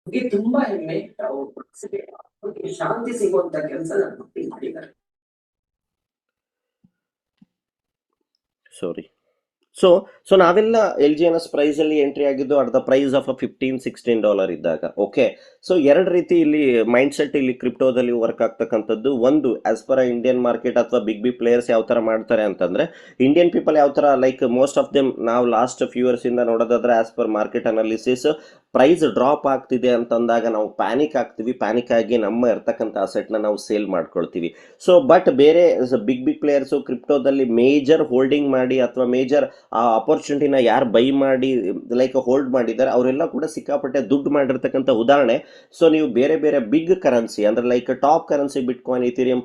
ಅವ್ರಿಗೆ ತುಂಬಾ ಹೆಮ್ಮೆ. ಅವ್ರಿಗೆ ಶಾಂತಿ ಸಿಗುವಂತ ಕೆಲಸ ನಮ್ಮ ಮಾಡಿದ್ದಾರೆ. ಸಾರಿ. ಸೊ ನಾವೆಲ್ಲ LGNS ಪ್ರೈಸ್ ಅಲ್ಲಿ ಎಂಟ್ರಿ ಆಗಿದ್ದು ಅಟ್ ದ ಪ್ರೈಸ್ ಆಫ್ $15-16 ಇದ್ದಾಗ. ಓಕೆ, ಸೊ ಎರಡು ರೀತಿ ಇಲ್ಲಿ ಮೈಂಡ್ ಸೆಟ್ ಇಲ್ಲಿ ಕ್ರಿಪ್ಟೋದಲ್ಲಿ ವರ್ಕ್ ಆಗ್ತಕ್ಕಂಥದ್ದು. ಒಂದು, ಆಸ್ ಪರ್ ಇಂಡಿಯನ್ ಮಾರ್ಕೆಟ್ ಅಥವಾ ಬಿಗ್ ಪ್ಲೇಯರ್ಸ್ ಯಾವ ತರ ಮಾಡ್ತಾರೆ ಅಂತಂದ್ರೆ, ಇಂಡಿಯನ್ ಪೀಪಲ್ ಯಾವ ತರ ಲೈಕ್ ಮೋಸ್ಟ್ ಆಫ್ ದೆಮ್ ನಾವು ಲಾಸ್ಟ್ ಫ್ಯೂ ಇಯರ್ಸ್ ಇಂದ ನೋಡೋದಾದ್ರೆ as per market analysis price drop ಆಗ್ತಿದೆ ಅಂತಂದಾಗ ನಾವು ಪ್ಯಾನಿಕ್ ಆಗ್ತೀವಿ. ಪ್ಯಾನಿಕ್ ಆಗಿ ನಮ್ಮ ಇರ್ತಕ್ಕಂಥ ಅಸೆಟ್ ನಾವು ಸೇಲ್ ಮಾಡ್ಕೊಳ್ತೀವಿ. ಸೊ ಬಟ್ ಬೇರೆ ಬಿಗ್ ಪ್ಲೇಯರ್ಸ್ ಕ್ರಿಪ್ಟೋದಲ್ಲಿ ಮೇಜರ್ ಹೋಲ್ಡಿಂಗ್ ಮಾಡಿ ಅಥವಾ ಮೇಜರ್ ಆ ಅಪರ್ಚುನಿಟಿನ ಯಾರು ಬೈ ಮಾಡಿ ಲೈಕ್ ಹೋಲ್ಡ್ ಮಾಡಿದ್ದಾರೆ ಅವರೆಲ್ಲ ಕೂಡ ಸಿಕ್ಕಾಪಟ್ಟೆ ದುಡ್ಡು ಮಾಡಿರ್ತಕ್ಕಂಥ ಉದಾಹರಣೆ. ಸೊ ನೀವು ಬೇರೆ ಬೇರೆ ಬಿಗ್ ಕರೆನ್ಸಿ ಅಂದ್ರೆ ಲೈಕ್ ಟಾಪ್ ಕರೆನ್ಸಿ ಬಿಟ್ಕಾಯಿನ್, ಇಥೀರಿಯಂ,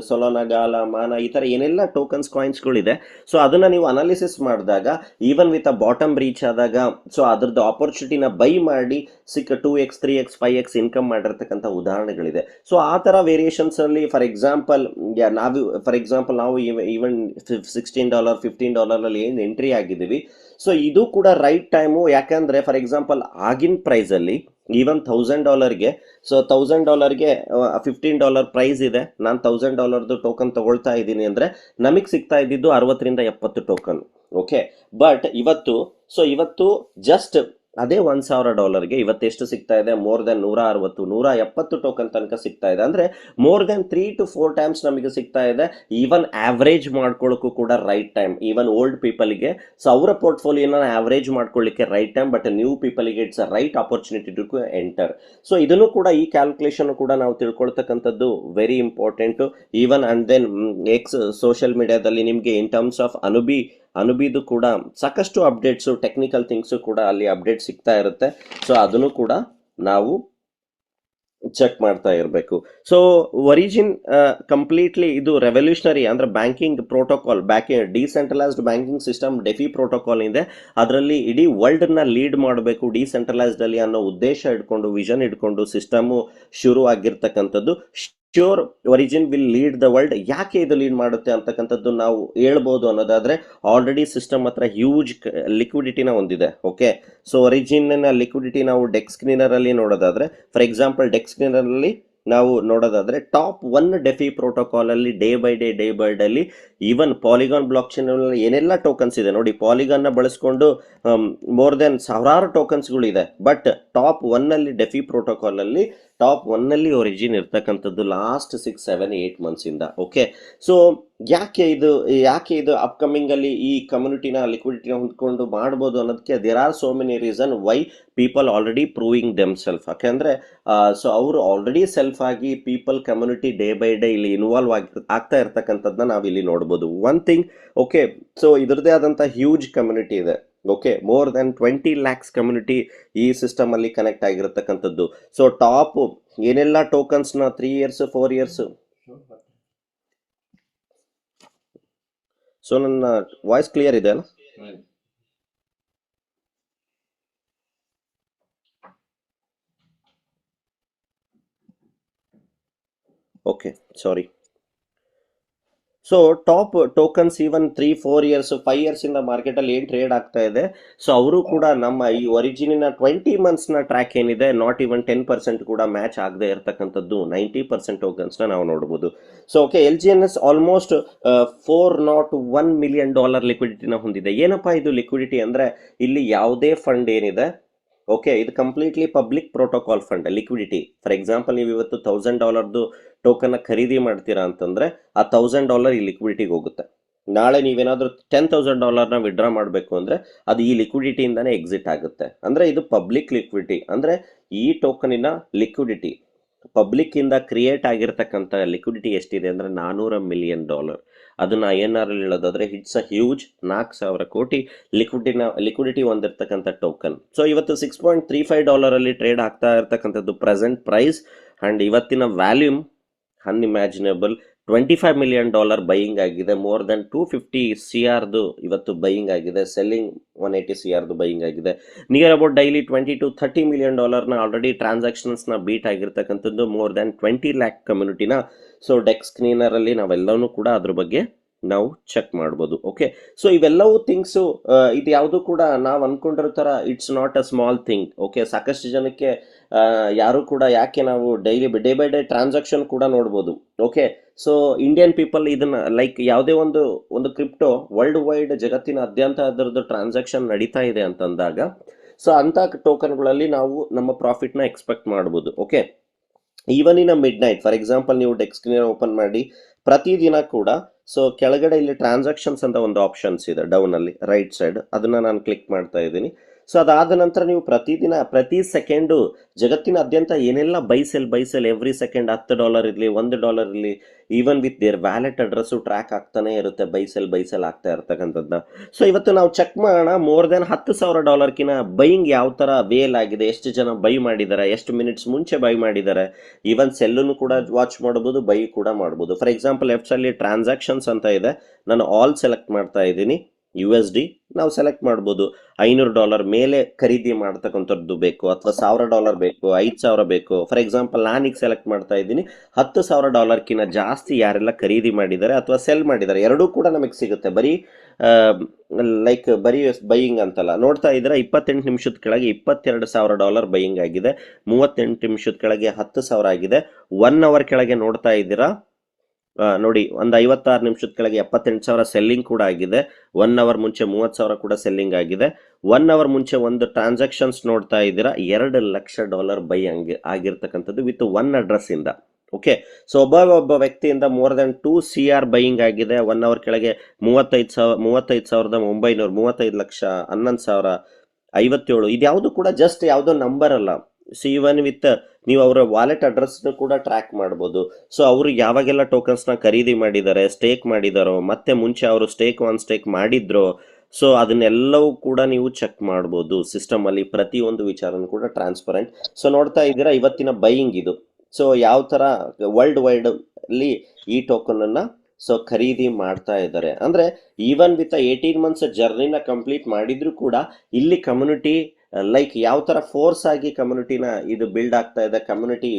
ಸೊಲಾನಾ, ಗಾಲ, ಮಾನಾ, ಈ ತರ ಏನೆಲ್ಲ ಟೋಕನ್ಸ್ ಕಾಯಿನ್ಸ್ಗಳಿದೆ, ಸೊ ಅದನ್ನ ನೀವು ಅನಾಲಿಸಿಸ್ ಮಾಡಿದಾಗ even with a bottom reach ಆದಾಗ ಸೊ ಅದ್ರದ್ದು ಆಪರ್ಚುನಿಟಿನ ಬೈ ಮಾಡಿ ಸಿಕ್ಕ 2x 3x 5x ಇನ್ಕಮ್ ಮಾಡಿರ್ತಕ್ಕಂಥ ಉದಾಹರಣೆಗಳಿದೆ. ಸೊ ಆ ತರ ವೇರಿಯೇಷನ್ಸ್ ಅಲ್ಲಿ ಫಾರ್ ಎಕ್ಸಾಂಪಲ್ ನಾವು ಈವನ್ $16 $15 ಅಲ್ಲಿ ಏನು ಎಂಟ್ರಿ ಆಗಿದ್ದೀವಿ. ಸೊ ಇದು ಕೂಡ ರೈಟ್ ಟೈಮು. ಯಾಕಂದ್ರೆ ಫಾರ್ ಎಕ್ಸಾಂಪಲ್ ಆಗಿನ ಪ್ರೈಸ್ ಅಲ್ಲಿ ಈವನ್ $1000ಗೆ, ಸೊ $1000ಗೆ $15 ಪ್ರೈಸ್ ಇದೆ, ನಾನು $1000 ಟೋಕನ್ ತಗೊಳ್ತಾ ಇದ್ದೀನಿ ಅಂದ್ರೆ ನಮಗೆ ಸಿಗ್ತಾ ಇದ್ದಿದ್ದು 60-70 ಟೋಕನ್. ಓಕೆ, ಬಟ್ ಇವತ್ತು ಜಸ್ಟ್ ಅದೇ $1000ಗೆ ಇವತ್ತೆಷ್ಟು ಸಿಗ್ತಾ ಇದೆ? ಮೋರ್ ದೆನ್ 160-170 ಟೋಕನ್ ತನಕ ಸಿಗ್ತಾ ಇದೆ. ಅಂದ್ರೆ ಮೋರ್ ದೆನ್ 3 to 4 ಟೈಮ್ಸ್ ನಮಗೆ ಸಿಗ್ತಾ ಇದೆ. ಈವನ್ ಆವರೇಜ್ ಮಾಡ್ಕೊಳ್ಳೋಕ್ಕೂ ಕೂಡ ರೈಟ್ ಟೈಮ್. ಈವನ್ ಓಲ್ಡ್ ಪೀಪಲ್ಗೆ ಸೊ ಅವರ ಪೋರ್ಟ್ಫೋಲಿಯೋನ ಆವರೇಜ್ ಮಾಡ್ಕೊಳ್ಳಿಕ್ಕೆ ರೈಟ್ ಟೈಮ್, ಬಟ್ ನ್ಯೂ ಪೀಪಲ್ಗೆ it's a right opportunity to enter. So ಇದನ್ನು ಕೂಡ ಈ ಕ್ಯಾಲ್ಕುಲೇಷನ್ ಕೂಡ ನಾವು ತಿಳ್ಕೊಳ್ತಕ್ಕಂಥದ್ದು very important. Even and then X social ಮೀಡಿಯಾದಲ್ಲಿ ನಿಮಗೆ ಇನ್ ಟರ್ಮ್ಸ್ ಆಫ್ ಅನುಬಿದು ಕೂಡ ಸಾಕಷ್ಟು ಅಪ್ಡೇಟ್ಸು, ಟೆಕ್ನಿಕಲ್ ಥಿಂಗ್ಸು ಕೂಡ ಅಲ್ಲಿ ಅಪ್ಡೇಟ್ ಸಿಗ್ತಾ ಇರುತ್ತೆ. ಸೊ ಅದನ್ನು ಕೂಡ ನಾವು ಚೆಕ್ ಮಾಡ್ತಾ ಇರಬೇಕು. ಸೊ ಒರಿಜಿನ್ ಕಂಪ್ಲೀಟ್ಲಿ ಇದು ರೆವಲ್ಯೂಷನರಿ ಅಂದ್ರೆ banking protocol, decentralised banking system DeFi protocol ಇದೆ. ಅದರಲ್ಲಿ ಇಡೀ ವರ್ಲ್ಡ್ ನ ಲೀಡ್ ಮಾಡಬೇಕು ಡಿಸೆಂಟ್ರಲೈಸ್ಡ್ ಅಲ್ಲಿ ಅನ್ನೋ ಉದ್ದೇಶ ಇಟ್ಕೊಂಡು, ವಿಷನ್ ಇಟ್ಕೊಂಡು ಸಿಸ್ಟಮ್ ಶುರು ಆಗಿರ್ತಕ್ಕಂಥದ್ದು. Sure origin will lead the world. ಯಾಕೆ ಇದು ಲೀಡ್ ಮಾಡುತ್ತೆ ಅಂತಕ್ಕಂಥದ್ದು ನಾವು ಹೇಳ್ಬೋದು ಅನ್ನೋದಾದ್ರೆ, ಆಲ್ರೆಡಿ ಸಿಸ್ಟಮ್ ಹತ್ರ ಹ್ಯೂಜ್ ಲಿಕ್ವಿಡಿಟಿನ ಹೊಂದಿದೆ. ಓಕೆ, ಸೊ ಒರಿಜಿನ್ ಲಿಕ್ವಿಡಿಟಿ ನಾವು ಡೆಕ್ಸ್ ಕ್ಲೀನರ್ ಅಲ್ಲಿ ನೋಡೋದಾದ್ರೆ, ಫಾರ್ ಎಕ್ಸಾಂಪಲ್ ಡೆಕ್ಸ್ ಕ್ಲೀನರ್ ಅಲ್ಲಿ ನಾವು ನೋಡೋದಾದ್ರೆ ಟಾಪ್ 1 ಡೆಫಿ ಪ್ರೋಟೋಕಾಲ್ ಅಲ್ಲಿ ಡೇ ಬೈ ಡೇ ಅಲ್ಲಿ ಈವನ್ ಪಾಲಿಗಾನ್ ಬ್ಲಾಕ್ ಚೈನ್ ಏನೆಲ್ಲ ಟೋಕನ್ಸ್ ಇದೆ ನೋಡಿ, ಪಾಲಿಗಾನ್ ನ ಬಳಸ್ಕೊಂಡು ಮೋರ್ ದೆನ್ ಸಾವಿರಾರು ಟೋಕನ್ಸ್ಗಳಿದೆ. ಬಟ್ ಟಾಪ್ 1 ಅಲ್ಲಿ ಡೆಫಿ ಪ್ರೋಟೋಕಾಲ್ ಅಲ್ಲಿ ಟಾಪ್ 1 ಅಲ್ಲಿ ಒರಿಜಿನ್ ಇರ್ತಕ್ಕಂಥದ್ದು ಲಾಸ್ಟ್ 6-7-8 ಮಂತ್ಸ್ ಇಂದ. ಓಕೆ, ಸೊ ಯಾಕೆ ಇದು ಅಪ್ಕಮಿಂಗ್ ಅಲ್ಲಿ ಈ ಕಮ್ಯುನಿಟಿನ ಲಿಕ್ವಿಡಿಟಿನ ಹೊಂದ್ಕೊಂಡು ಮಾಡ್ಬೋದು ಅನ್ನೋದಕ್ಕೆ there are so many reason why people already proving them self. ಯಾಕೆಂದ್ರೆ ಸೊ ಅವರು ಆಲ್ರೆಡಿ ಸೆಲ್ಫ್ ಆಗಿ people community day by day ಇಲ್ಲಿ ಇನ್ವಾಲ್ವ್ ಆಗ್ತಾ ಇರ್ತಕ್ಕಂಥದ್ದನ್ನ ನಾವು ಇಲ್ಲಿ ನೋಡ್ಬೋದು. ಒನ್ ಥಿಂಗ್, ಓಕೆ, ಸೊ ಇದರದೇ ಆದಂತ ಹ್ಯೂಜ್ ಕಮ್ಯುನಿಟಿ ಇದೆ. Okay, more than 20 lakhs community ಈ ಸಿಸ್ಟಮ್ ಅಲ್ಲಿ ಕನೆಕ್ಟ್ ಆಗಿರತಕ್ಕಂಥದ್ದು. ಸೊ ಟಾಪ್ ಏನೆಲ್ಲ ಟೋಕನ್ಸ್ ನ 3 years 4 years. ಸೊ ನನ್ನ ವಾಯ್ಸ್ ಕ್ಲಿಯರ್ ಇದೆ ಅಲ್ಲ? ಓಕೆ, ಸಾರಿ. So top tokens even 3-4 years 5 years ಇಂದ ಮಾರ್ಕೆಟ್ ಅಲ್ಲಿ ಏನ್ ಟ್ರೇಡ್ ಆಗ್ತಾ ಇದೆ, ಸೊ ಅವರು ಕೂಡ ನಮ್ಮ ಈ ಒರಿಜಿನಿನ 20 months ನ ಟ್ರ್ಯಾಕ್ ಏನಿದೆ, ನಾಟ್ ಈವನ್ 10% ಕೂಡ ಮ್ಯಾಚ್ ಆಗದೆ ಇರತಕ್ಕಂಥದ್ದು 90% ಟೋಕನ್ಸ್ ನ ನಾವು ನೋಡಬಹುದು. So okay, LGNS almost $401 million ಲಿಕ್ವಿಡಿಟಿನ ಹೊಂದಿದೆ. ಏನಪ್ಪಾ ಇದು ಲಿಕ್ವಿಡಿಟಿ ಅಂದ್ರೆ, ಇಲ್ಲಿ ಯಾವುದೇ ಫಂಡ್ ಏನಿದೆ, ಓಕೆ, ಇದು completely public protocol fund liquidity. For example, ನೀವು ಇವತ್ತು $1000 ಟೋಕನ್ ಖರೀದಿ ಮಾಡ್ತೀರಾ ಅಂತಂದ್ರೆ ಆ $1000 ಈ ಲಿಕ್ವಿಡಿಟಿಗೆ ಹೋಗುತ್ತೆ. ನಾಳೆ ನೀವೇನಾದ್ರೂ $10,000 ವಿಡ್ರಾ ಮಾಡಬೇಕು ಅಂದ್ರೆ ಅದು ಈ ಲಿಕ್ವಿಡಿಟಿಯಿಂದಾನೇ ಎಕ್ಸಿಟ್ ಆಗುತ್ತೆ. ಅಂದ್ರೆ ಇದು ಪಬ್ಲಿಕ್ ಲಿಕ್ವಿಡಿಟಿ. ಅಂದ್ರೆ ಈ ಟೋಕನಿನ ಲಿಕ್ವಿಡಿಟಿ ಪಬ್ಲಿಕ್ ಇಂದ ಕ್ರಿಯೇಟ್ ಆಗಿರ್ತಕ್ಕಂಥ ಲಿಕ್ವಿಡಿಟಿ ಎಷ್ಟಿದೆ ಅಂದ್ರೆ $400 million. ಅದನ್ನ INR ಅಲ್ಲಿ ಹೇಳೋದಾದ್ರೆ ಇಟ್ಸ್ ಅ ಹ್ಯೂಜ್. 4,000 ಕೋಟಿ ಲಿಕ್ವಿಡಿಟಿ ಹೊಂದಿರತಕ್ಕಂಥ ಟೋಕನ್. ಸೊ ಇವತ್ತು $6.35 ಅಲ್ಲಿ ಟ್ರೇಡ್ ಆಗ್ತಾ ಇರತಕ್ಕಂಥದ್ದು ಪ್ರೆಸೆಂಟ್ ಪ್ರೈಸ್. ಅಂಡ್ ಇವತ್ತಿನ ವ್ಯಾಲ್ಯೂಮ್ ಅನ್ಇಮ್ಯಾಜಿನಬಲ್. $25 million ಬೈಯಿಂಗ್ ಆಗಿದೆ. ಮೋರ್ ದೆನ್ 250 CR ಇವತ್ತು ಬೈಯಿಂಗ್ ಆಗಿದೆ. ಸೆಲ್ಲಿಂಗ್ 180 CR ಬೈಯಿಂಗ್ ಆಗಿದೆ. Near about daily $20 to $30 million already transactions ನ ಬೀಟ್ ಆಗಿರ್ತಕ್ಕಂಥದ್ದು ಮೋರ್ ದೆನ್ 20 lakh ಕಮ್ಯುನಿಟಿನ. ಸೊ ಡೆಕ್ಸ್ ಕ್ಲೀನರ್ ಅಲ್ಲಿ ನಾವೆಲ್ಲವೂ ಕೂಡ ಅದ್ರ ಬಗ್ಗೆ ನಾವು ಚೆಕ್ ಮಾಡ್ಬೋದು. ಓಕೆ, ಸೊ ಇವೆಲ್ಲವೂ ಥಿಂಗ್ಸು ಇದು ಯಾವುದು ಕೂಡ ನಾವು ಅನ್ಕೊಂಡಿರೋ ಥರ it's not a small thing. Okay, ಸಾಕಷ್ಟು ಜನಕ್ಕೆ ಯಾರು ಕೂಡ ಯಾಕೆ ನಾವು daily day by day transaction ಕೂಡ ನೋಡ್ಬೋದು. ಓಕೆ, ಸೊ ಇಂಡಿಯನ್ ಪೀಪಲ್ ಇದನ್ನ ಲೈಕ್ ಯಾವುದೇ ಒಂದು ಕ್ರಿಪ್ಟೋ ವರ್ಲ್ಡ್ ವೈಡ್ ಜಗತ್ತಿನಾದ್ಯಂತ ಅದರದ್ದು ಟ್ರಾನ್ಸಾಕ್ಷನ್ ನಡೀತಾ ಇದೆ ಅಂತಂದಾಗ ಸೊ ಅಂಥ ಟೋಕನ್ಗಳಲ್ಲಿ ನಾವು ನಮ್ಮ ಪ್ರಾಫಿಟ್ನ ಎಕ್ಸ್ಪೆಕ್ಟ್ ಮಾಡ್ಬೋದು. Okay, even in mid night, for example ನೀವು ಡೆಸ್ಕ್ನ ಓಪನ್ ಮಾಡಿ ಪ್ರತಿದಿನ ಕೂಡ ಸೊ ಕೆಳಗಡೆ ಇಲ್ಲಿ ಟ್ರಾನ್ಸಾಕ್ಷನ್ಸ್ ಅಂತ ಒಂದು ಆಪ್ಷನ್ಸ್ ಇದೆ ಡೌನ್ ಅಲ್ಲಿ ರೈಟ್ ಸೈಡ್, ಅದನ್ನ ನಾನು ಕ್ಲಿಕ್ ಮಾಡ್ತಾ ಇದ್ದೀನಿ. ಸೊ ಅದಾದ ನಂತರ ನೀವು ಪ್ರತಿದಿನ ಪ್ರತಿ ಸೆಕೆಂಡು ಜಗತ್ತಿನಾದ್ಯಂತ ಏನೆಲ್ಲ ಬೈ ಸೆಲ್ ಎವ್ರಿ ಸೆಕೆಂಡ್ $10 ಇರಲಿ $1 ಇರಲಿ even with their wallet address track ಆಗ್ತಾನೆ ಇರುತ್ತೆ ಬೈ ಸೆಲ್ ಆಗ್ತಾ ಇರ್ತಕ್ಕಂಥದ್ದನ್ನ. ಸೊ ಇವತ್ತು ನಾವು ಚೆಕ್ ಮಾಡೋಣ ಮೋರ್ ದೆನ್ $10,000 ಬೈಯಿಂಗ್ ಯಾವ ಥರ ವೇಲ್ ಆಗಿದೆ, ಎಷ್ಟು ಜನ ಬೈ ಮಾಡಿದ್ದಾರೆ, ಎಷ್ಟು ಮಿನಿಟ್ಸ್ ಮುಂಚೆ ಬೈ ಮಾಡಿದ್ದಾರೆ, ಈವನ್ ಸೆಲ್ಲನ್ನು ಕೂಡ ವಾಚ್ ಮಾಡ್ಬೋದು, ಬೈ ಕೂಡ ಮಾಡ್ಬೋದು. For example left side transactions ಅಂತ ಇದೆ, ನಾನು ಆಲ್ ಸೆಲೆಕ್ಟ್ ಮಾಡ್ತಾ ಇದ್ದೀನಿ. USD ನಾವು ಸೆಲೆಕ್ಟ್ ಮಾಡ್ಬೋದು. $500 ಮೇಲೆ ಖರೀದಿ ಮಾಡ್ತಕ್ಕಂಥದ್ದು ಬೇಕು, ಅಥವಾ $1,000 ಬೇಕು, $5,000 ಬೇಕು. ಫಾರ್ ಎಕ್ಸಾಂಪಲ್ ನಾನೀಗ ಸೆಲೆಕ್ಟ್ ಮಾಡ್ತಾ ಇದ್ದೀನಿ $10,000 ಜಾಸ್ತಿ ಯಾರೆಲ್ಲ ಖರೀದಿ ಮಾಡಿದ್ದಾರೆ ಅಥವಾ ಸೆಲ್ ಮಾಡಿದ್ದಾರೆ ಎರಡೂ ಕೂಡ ನಮಗೆ ಸಿಗುತ್ತೆ. ಬರೀ ಲೈಕ್ ಬರೀ ಬೈಯಿಂಗ್ ಅಂತಲ್ಲ, ನೋಡ್ತಾ ಇದ್ರೆ 28 ನಿಮಿಷದ ಕೆಳಗೆ $22,000 ಬೈಯಿಂಗ್ ಆಗಿದೆ, 38 ನಿಮಿಷದ ಕೆಳಗೆ 10,000 ಆಗಿದೆ, 1 ಅವರ್ ಕೆಳಗೆ ನೋಡ್ತಾ ಇದ್ದೀರಾ ನೋಡಿ ಒಂದು 56 ನಿಮಿಷದ ಕೆಳಗೆ 78,000 ಸೆಲ್ಲಿಂಗ್ ಕೂಡ ಆಗಿದೆ, 1 ಅವರ್ ಮುಂಚೆ 30,000 ಕೂಡ ಸೆಲ್ಲಿಂಗ್ ಆಗಿದೆ, 1 ಅವರ್ ಮುಂಚೆ ಒಂದು ಟ್ರಾನ್ಸಾಕ್ಷನ್ಸ್ ನೋಡ್ತಾ ಇದ್ದೀರಾ $2 ಲಕ್ಷ ಬೈ ಆಗಿರ್ತಕ್ಕಂಥದ್ದು ವಿತ್ 1 ಅಡ್ರೆಸ್ ಇಂದ. ಓಕೆ, ಸೊ ಒಬ್ಬ ವ್ಯಕ್ತಿಯಿಂದ ಮೋರ್ ದೆನ್ 2 CR ಬೈಯಿಂಗ್ ಆಗಿದೆ. 1 ಅವರ್ ಕೆಳಗೆ 35,900, 35 ಲಕ್ಷ, 11,000, 57. ಇದ್ಯಾವುದು ಕೂಡ ಜಸ್ಟ್ ಯಾವುದೋ ನಂಬರ್ ಅಲ್ಲ. ಸೊ ಇವನ್ ವಿತ್ ನೀವು ಅವರ ವಾಲೆಟ್ ಅಡ್ರೆಸ್ ಕೂಡ ಟ್ರ್ಯಾಕ್ ಮಾಡ್ಬೋದು. ಸೊ ಅವರು ಯಾವಾಗೆಲ್ಲ ಟೋಕನ್ಸ್ನ ಖರೀದಿ ಮಾಡಿದ್ದಾರೆ, ಸ್ಟೇಕ್ ಮಾಡಿದಾರೋ, ಮತ್ತೆ ಮುಂಚೆ ಅವರು ಸ್ಟೇಕ್ ಮಾಡಿದ್ರೋ, ಸೊ ಅದನ್ನೆಲ್ಲವೂ ಕೂಡ ನೀವು ಚೆಕ್ ಮಾಡ್ಬೋದು ಸಿಸ್ಟಮ್ ಅಲ್ಲಿ. ಪ್ರತಿಯೊಂದು ವಿಚಾರನೂ ಕೂಡ ಟ್ರಾನ್ಸ್ಪರೆಂಟ್. ಸೊ ನೋಡ್ತಾ ಇದ್ದೀರಾ ಇವತ್ತಿನ ಬೈಯಿಂಗ್ ಇದು. ಸೊ ಯಾವ ತರ ವರ್ಲ್ಡ್ ವೈಡ್ ಅಲ್ಲಿ ಈ ಟೋಕನ್ ಅನ್ನ ಸೊ ಖರೀದಿ ಮಾಡ್ತಾ ಇದ್ದಾರೆ ಅಂದ್ರೆ ಈವನ್ ವಿತ್ 18 months ಜರ್ನಿನ ಕಂಪ್ಲೀಟ್ ಮಾಡಿದ್ರು ಕೂಡ ಇಲ್ಲಿ ಕಮ್ಯುನಿಟಿ ಲೈಕ್ ಯಾವ ತರ ಫೋರ್ಸ್ ಆಗಿ ಕಮ್ಯುನಿಟಿನ ಇದು ಬಿಲ್ಡ್ ಆಗ್ತಾ ಇದೆ, ಕಮ್ಯುನಿಟಿ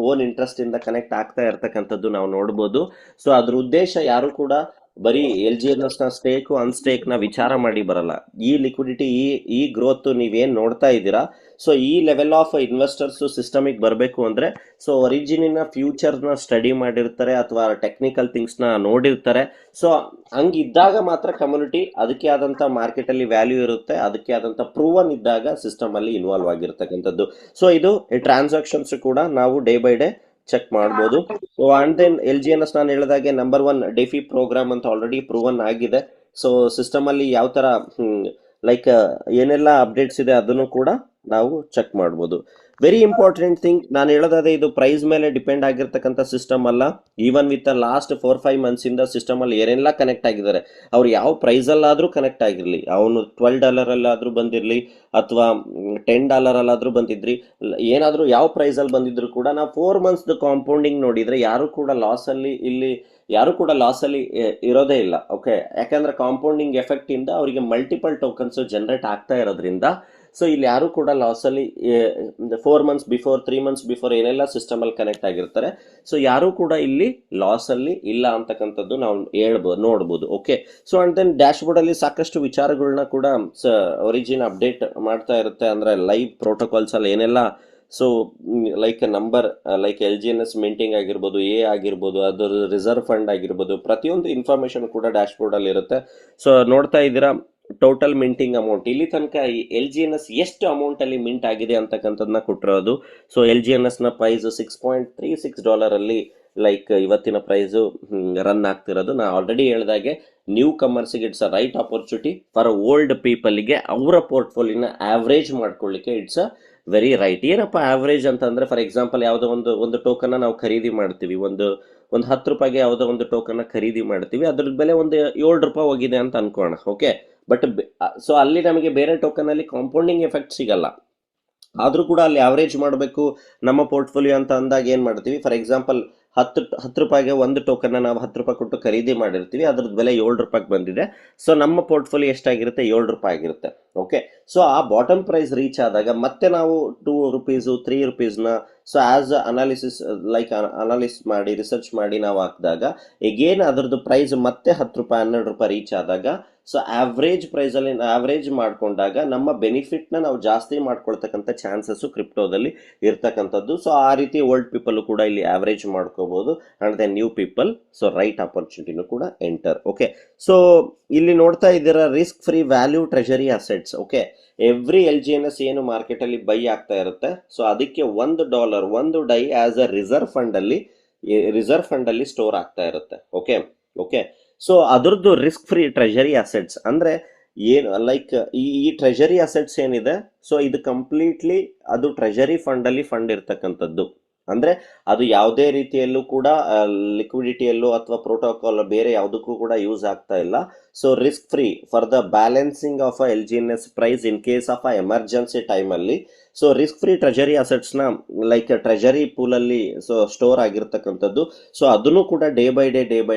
ಓನ್ ಇಂಟ್ರೆಸ್ಟ್ ಇಂದ ಕನೆಕ್ಟ್ ಆಗ್ತಾ ಇರ್ತಕ್ಕಂಥದ್ದು ನಾವು ನೋಡ್ಬೋದು. ಸೊ ಅದ್ರ ಉದ್ದೇಶ ಯಾರು ಕೂಡ ಬರೀ LGNS ನ ಸ್ಟೇಕ್ ಅನ್ಸ್ಟೇಕ್ ನ ವಿಚಾರ ಮಾಡಿ ಬರಲ್ಲ. ಈ ಲಿಕ್ವಿಡಿಟಿ ಈ ಗ್ರೋತ್ ನೀವೇನ್ ನೋಡ್ತಾ ಇದ್ದೀರಾ, ಸೊ ಈ ಲೆವೆಲ್ ಆಫ್ ಇನ್ವೆಸ್ಟರ್ಸ್ ಸಿಸ್ಟಮಿಗೆ ಬರಬೇಕು ಅಂದ್ರೆ ಸೊ ಒರಿಜಿನಿನ ಫ್ಯೂಚರ್ನ ಸ್ಟಡಿ ಮಾಡಿರ್ತಾರೆ ಅಥವಾ ಟೆಕ್ನಿಕಲ್ ಥಿಂಗ್ಸ್ನ ನೋಡಿರ್ತಾರೆ. ಸೊ ಹಂಗಿದ್ದಾಗ ಮಾತ್ರ ಕಮ್ಯುನಿಟಿ ಅದಕ್ಕೆ ಆದಂಥ ಮಾರ್ಕೆಟಲ್ಲಿ ವ್ಯಾಲ್ಯೂ ಇರುತ್ತೆ, ಅದಕ್ಕೆ ಆದಂಥ ಪ್ರೂವನ್ ಇದ್ದಾಗ ಸಿಸ್ಟಮ್ ಅಲ್ಲಿ ಇನ್ವಾಲ್ವ್ ಆಗಿರ್ತಕ್ಕಂಥದ್ದು. ಸೊ ಇದು ಟ್ರಾನ್ಸಾಕ್ಷನ್ಸ್ ಕೂಡ ನಾವು ಡೇ ಬೈ ಡೇ ಚೆಕ್ ಮಾಡ್ಬೋದು. ಅಂಡ್ ದೆನ್ LGNS ನಾನು ಹೇಳಿದಾಗೆ ನಂಬರ್ 1 ಡೆಫಿ ಪ್ರೋಗ್ರಾಮ್ ಅಂತ ಆಲ್ರೆಡಿ ಪ್ರೂವನ್ ಆಗಿದೆ. ಸೊ ಸಿಸ್ಟಮ್ ಅಲ್ಲಿ ಯಾವ ತರ ಲೈಕ್ ಏನೆಲ್ಲ ಅಪ್ಡೇಟ್ಸ್ ಇದೆ ಅದನ್ನು ಕೂಡ ನಾವು ಚೆಕ್ ಮಾಡ್ಬೋದು. ವೆರಿ ಇಂಪಾರ್ಟೆಂಟ್ ಥಿಂಗ್ ನಾನು ಹೇಳೋದಾದ್ರೆ ಇದು ಪ್ರೈಸ್ ಮೇಲೆ ಡಿಪೆಂಡ್ ಆಗಿರ್ತಕ್ಕಂಥ ಸಿಸ್ಟಮ್ ಅಲ್ಲ. ಈವನ್ ವಿತ್ ಲಾಸ್ಟ್ 4-5 months ಇಂದ ಸಿಸ್ಟಮ್ ಅಲ್ಲಿ ಏನೆಲ್ಲ ಕನೆಕ್ಟ್ ಆಗಿದ್ದಾರೆ, ಅವ್ರು ಯಾವ ಪ್ರೈಸ್ ಅಲ್ಲಾದ್ರೂ ಕನೆಕ್ಟ್ ಆಗಿರ್ಲಿ, ಅವನು $12 ಅಲ್ಲಾದ್ರೂ ಬಂದಿರ್ಲಿ ಅಥವಾ $10 ಅಲ್ಲಾದ್ರೂ ಬಂದಿದ್ರಿ, ಏನಾದ್ರೂ ಯಾವ ಪ್ರೈಸ್ ಅಲ್ಲಿ ಬಂದಿದ್ರು ಕೂಡ ನಾವು 4 months ಕಾಂಪೌಂಡಿಂಗ್ ನೋಡಿದ್ರೆ ಯಾರು ಕೂಡ ಲಾಸ್ ಅಲ್ಲಿ ಇರೋದೇ ಇಲ್ಲ. ಓಕೆ, ಯಾಕಂದ್ರೆ ಕಾಂಪೌಂಡಿಂಗ್ ಎಫೆಕ್ಟ್ ಇಂದ ಅವರಿಗೆ ಮಲ್ಟಿಪಲ್ ಟೋಕನ್ಸ್ ಜನರೇಟ್ ಆಗ್ತಾ ಇರೋದ್ರಿಂದ ಸೊ ಇಲ್ಲಿ ಯಾರು ಕೂಡ ಲಾಸ್ ಅಲ್ಲಿ 4 months ಬಿಫೋರ್ 3 months ಬಿಫೋರ್ ಏನೆಲ್ಲ ಸಿಸ್ಟಮ್ ಅಲ್ಲಿ ಕನೆಕ್ಟ್ ಆಗಿರ್ತಾರೆ, ಸೊ ಯಾರು ಕೂಡ ಇಲ್ಲಿ ಲಾಸ್ ಅಲ್ಲಿ ಇಲ್ಲ ಅಂತಕ್ಕಂಥದ್ದು ನಾವು ನೋಡ್ಬೋದು. Okay, so and then dashboard ಅಲ್ಲಿ ಸಾಕಷ್ಟು ವಿಚಾರಗಳನ್ನ ಕೂಡ ಒರಿಜಿನ್ ಅಪ್ಡೇಟ್ ಮಾಡ್ತಾ ಇರುತ್ತೆ. ಅಂದ್ರೆ ಲೈವ್ ಪ್ರೋಟೋಕಾಲ್ಸ್ ಅಲ್ಲಿ ಏನೆಲ್ಲ so like number like LGNS minting ಆಗಿರ್ಬೋದು, ಆಗಿರ್ಬೋದು, ಅದರ ರಿಸರ್ವ್ ಫಂಡ್ ಆಗಿರ್ಬೋದು, ಪ್ರತಿಯೊಂದು ಇನ್ಫಾರ್ಮೇಶನ್ ಕೂಡ ಡ್ಯಾಶ್ ಬೋರ್ಡ್ ಅಲ್ಲಿ ಇರುತ್ತೆ. ಸೊ ನೋಡ್ತಾ ಇದ್ದೀರಾ ಟೋಟಲ್ ಮಿಂಟಿಂಗ್ ಅಮೌಂಟ್, ಇಲ್ಲಿ ತನಕ ಈ LGNS ಎಷ್ಟು ಅಮೌಂಟ್ ಅಲ್ಲಿ ಮಿಂಟ್ ಆಗಿದೆ ಅಂತಕ್ಕಂಥದ್ದನ್ನ ಕೊಟ್ಟಿರೋದು. ಸೊ LGNS ನ ಪ್ರೈಸ್ $6.36 ಅಲ್ಲಿ ಲೈಕ್ ಇವತ್ತಿನ ಪ್ರೈಸು ರನ್ ಆಗ್ತಿರೋದು. ನಾ ಆಲ್ರೆಡಿ ಹೇಳಿದಾಗೆ ನ್ಯೂ ಕಮರ್ಸ್ಗೆ it's a right opportunity, for old ಪೀಪಲ್ಗೆ ಅವರ ಪೋರ್ಟ್ಫೋಲಿಯೋನ ಆವ್ರೇಜ್ ಮಾಡ್ಕೊಳ್ಳಿಕ್ಕೆ ಇಟ್ಸ್ ಅ ವೆರಿ ರೈಟ್. ಏನಪ್ಪ ಆವ್ರೇಜ್ ಅಂತಂದ್ರೆ ಫಾರ್ ಎಕ್ಸಾಂಪಲ್ ಯಾವುದೋ ಒಂದು ಟೋಕನ್ ನಾವು ಖರೀದಿ ಮಾಡ್ತೀವಿ, ಒಂದು $10 ಯಾವುದೋ ಒಂದು ಟೋಕನ್ ಖರೀದಿ ಮಾಡ್ತೀವಿ, ಅದ್ರ ಬೆಲೆ ಒಂದು $7 ಹೋಗಿದೆ ಅಂತ ಅನ್ಕೋಣ. ಓಕೆ, ಬಟ್ ಸೊ ಅಲ್ಲಿ ನಮಗೆ ಬೇರೆ ಟೋಕನ್ ಅಲ್ಲಿ ಕಾಂಪೌಂಡಿಂಗ್ ಎಫೆಕ್ಟ್ ಸಿಗಲ್ಲ. ಆದ್ರೂ ಕೂಡ ಅಲ್ಲಿ ಆವರೇಜ್ ಮಾಡಬೇಕು ನಮ್ಮ ಪೋರ್ಟ್ಫೋಲಿಯೋ ಅಂತ ಅಂದಾಗ ಏನ್ ಮಾಡ್ತೀವಿ, ಫಾರ್ ಎಕ್ಸಾಂಪಲ್ ಹತ್ತು ರೂಪಾಯಿಗೆ ಒಂದು ಟೋಕನ್ನ ನಾವು 10 ರೂಪಾಯಿ ಕೊಟ್ಟು ಖರೀದಿ ಮಾಡಿರ್ತೀವಿ, ಅದ್ರದ್ದು ಬೆಲೆ 7 ರೂಪಾಯಿಗೆ ಬಂದಿದೆ. ಸೊ ನಮ್ಮ ಪೋರ್ಟ್ಫೋಲಿಯೋ ಎಷ್ಟಾಗಿರುತ್ತೆ, 7 ರೂಪಾಯಿ ಆಗಿರುತ್ತೆ. ಓಕೆ, ಸೊ ಆ ಬಾಟಮ್ ಪ್ರೈಸ್ ರೀಚ್ ಆದಾಗ ಮತ್ತೆ ನಾವು 2 ರುಪೀಸು 3 ರುಪೀಸ್ನ ಸೊ ಆಸ್ ಅನಾಲಿಸಿಸ್ ಅನಾಲಿಸ್ ಮಾಡಿ ರಿಸರ್ಚ್ ಮಾಡಿ ನಾವು ಹಾಕಿದಾಗ ಎಗೇನ್ ಅದರದ್ದು ಪ್ರೈಸ್ ಮತ್ತೆ 10 ರೂಪಾಯಿ 12 ರೂಪಾಯಿ ರೀಚ್ ಆದಾಗ ಸೊ ಆವ್ರೇಜ್ ಪ್ರೈಸಲ್ಲಿ ಆವ್ರೇಜ್ ಮಾಡ್ಕೊಂಡಾಗ ನಮ್ಮ ಬೆನಿಫಿಟ್ನ ನಾವು ಜಾಸ್ತಿ ಮಾಡ್ಕೊಳ್ತಕ್ಕಂಥ ಚಾನ್ಸಸ್ಸು ಕ್ರಿಪ್ಟೋದಲ್ಲಿ ಇರ್ತಕ್ಕಂಥದ್ದು. ಸೊ ಆ ರೀತಿ ಓಲ್ಡ್ ಪೀಪಲ್ ಕೂಡ ಇಲ್ಲಿ ಆವ್ರೇಜ್ ಮಾಡ್ಕೋಬಹುದು and then new people so right ಆಪರ್ಚುನಿಟಿನೂ ಕೂಡ ಎಂಟರ್. ಓಕೆ, ಸೊ ಇಲ್ಲಿ ನೋಡ್ತಾ ಇದ್ದೀರಾ risk free value treasury assets. Okay, every LGNS ಏನು ಮಾರ್ಕೆಟ್ ಅಲ್ಲಿ ಬೈ ಆಗ್ತಾ ಇರುತ್ತೆ, ಸೊ ಅದಕ್ಕೆ $1 ಒಂದು DAI as a reserve fund ಅಲ್ಲಿ ಸ್ಟೋರ್ ಆಗ್ತಾ ಇರುತ್ತೆ. ಓಕೆ ಓಕೆ, ಸೊ ಅದರದ್ದು ರಿಸ್ಕ್ ಫ್ರೀ ಟ್ರೆಜರಿ ಅಸೆಟ್ಸ್ ಅಂದ್ರೆ ಏನು, ಲೈಕ್ ಈ ಟ್ರೆಜರಿ ಅಸೆಟ್ಸ್ ಏನಿದೆ, ಸೊ ಇದು ಕಂಪ್ಲೀಟ್ಲಿ ಅದು ಟ್ರೆಜರಿ ಫಂಡ್ ಅಲ್ಲಿ ಫಂಡ್ ಇರ್ತಕ್ಕಂಥದ್ದು. ಅಂದ್ರೆ ಅದು ಯಾವುದೇ ರೀತಿಯಲ್ಲೂ ಕೂಡ ಲಿಕ್ವಿಡಿಟಿಯಲ್ಲೂ ಅಥವಾ ಪ್ರೋಟೋಕಾಲ್ ಬೇರೆ ಯಾವುದಕ್ಕೂ ಕೂಡ ಯೂಸ್ ಆಗ್ತಾ ಇಲ್ಲ. So risk free for the balancing of LGNS price in case of emergency ಟೈಮಲ್ಲಿ. ಸೊ ರಿಸ್ಕ್ ಫ್ರೀ ಟ್ರೆಜರಿ ಅಸೆಟ್ಸ್ನ ಲೈಕ್ ಟ್ರೆಜರಿ ಪೂಲಲ್ಲಿ ಸೊ ಸ್ಟೋರ್ ಆಗಿರ್ತಕ್ಕಂಥದ್ದು. ಸೊ ಅದನ್ನು ಕೂಡ ಡೇ ಬೈ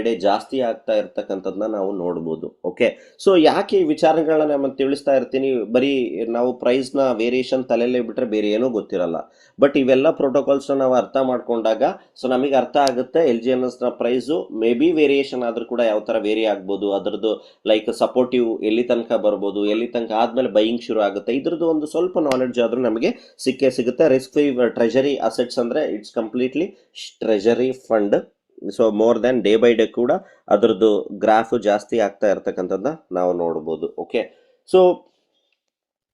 ಡೇ ಜಾಸ್ತಿ ಆಗ್ತಾ ಇರ್ತಕ್ಕಂಥದ್ದನ್ನ ನಾವು ನೋಡ್ಬೋದು. ಓಕೆ, ಸೊ ಯಾಕೆ ಈ ವಿಚಾರಗಳನ್ನ ನಾನು ತಿಳಿಸ್ತಾ ಇರ್ತೀನಿ, ಬರೀ ನಾವು ಪ್ರೈಸ್ನ ವೇರಿಯೇಷನ್ ತಲೆಯಲ್ಲೇ ಬಿಟ್ರೆ ಬೇರೆ ಏನೂ ಗೊತ್ತಿರಲ್ಲ. ಬಟ್ ಇವೆಲ್ಲ ಪ್ರೋಟೋಕಾಲ್ಸ್ನ ನಾವು ಅರ್ಥ ಮಾಡ್ಕೊಂಡಾಗ ಸೊ ನಮಗೆ ಅರ್ಥ ಆಗುತ್ತೆ LGNSನ ಪ್ರೈಸು ಮೇ ಬಿ ವೇರಿಯೇಷನ್ ಆದ್ರೂ ಕೂಡ ಯಾವ ಥರ ವೇರಿ ಆಗ್ಬೋದು, ಅದರದ್ದು ಲೈಕ್ ಸಪೋರ್ಟಿವ್ ಎಲ್ಲಿ ತನಕ ಬರ್ಬೋದು, ಎಲ್ಲಿ ತನಕ ಆದ್ಮೇಲೆ ಬೈಯಿಂಗ್ ಶುರು ಆಗುತ್ತೆ, ಇದ್ರದ್ದು ಒಂದು ಸ್ವಲ್ಪ ನಾಲೆಡ್ಜ್ ಆದ್ರೂ ನಮಗೆ ಸಿಗುತ್ತೆ. ರಿಸ್ಕ್ ಫ್ರೀ ಟ್ರೆಜರಿ ಅಸೆಟ್ಸ್ ಅಂದ್ರೆ it's completely treasury fund. So more than day by day ಕೂಡ ಅದರದ್ದು ಗ್ರಾಫ್ ಜಾಸ್ತಿ ಆಗ್ತಾ ಇರ್ತಕ್ಕಂಥದ್ದನ್ನ ನಾವು ನೋಡ್ಬೋದು. ಓಕೆ, ಸೊ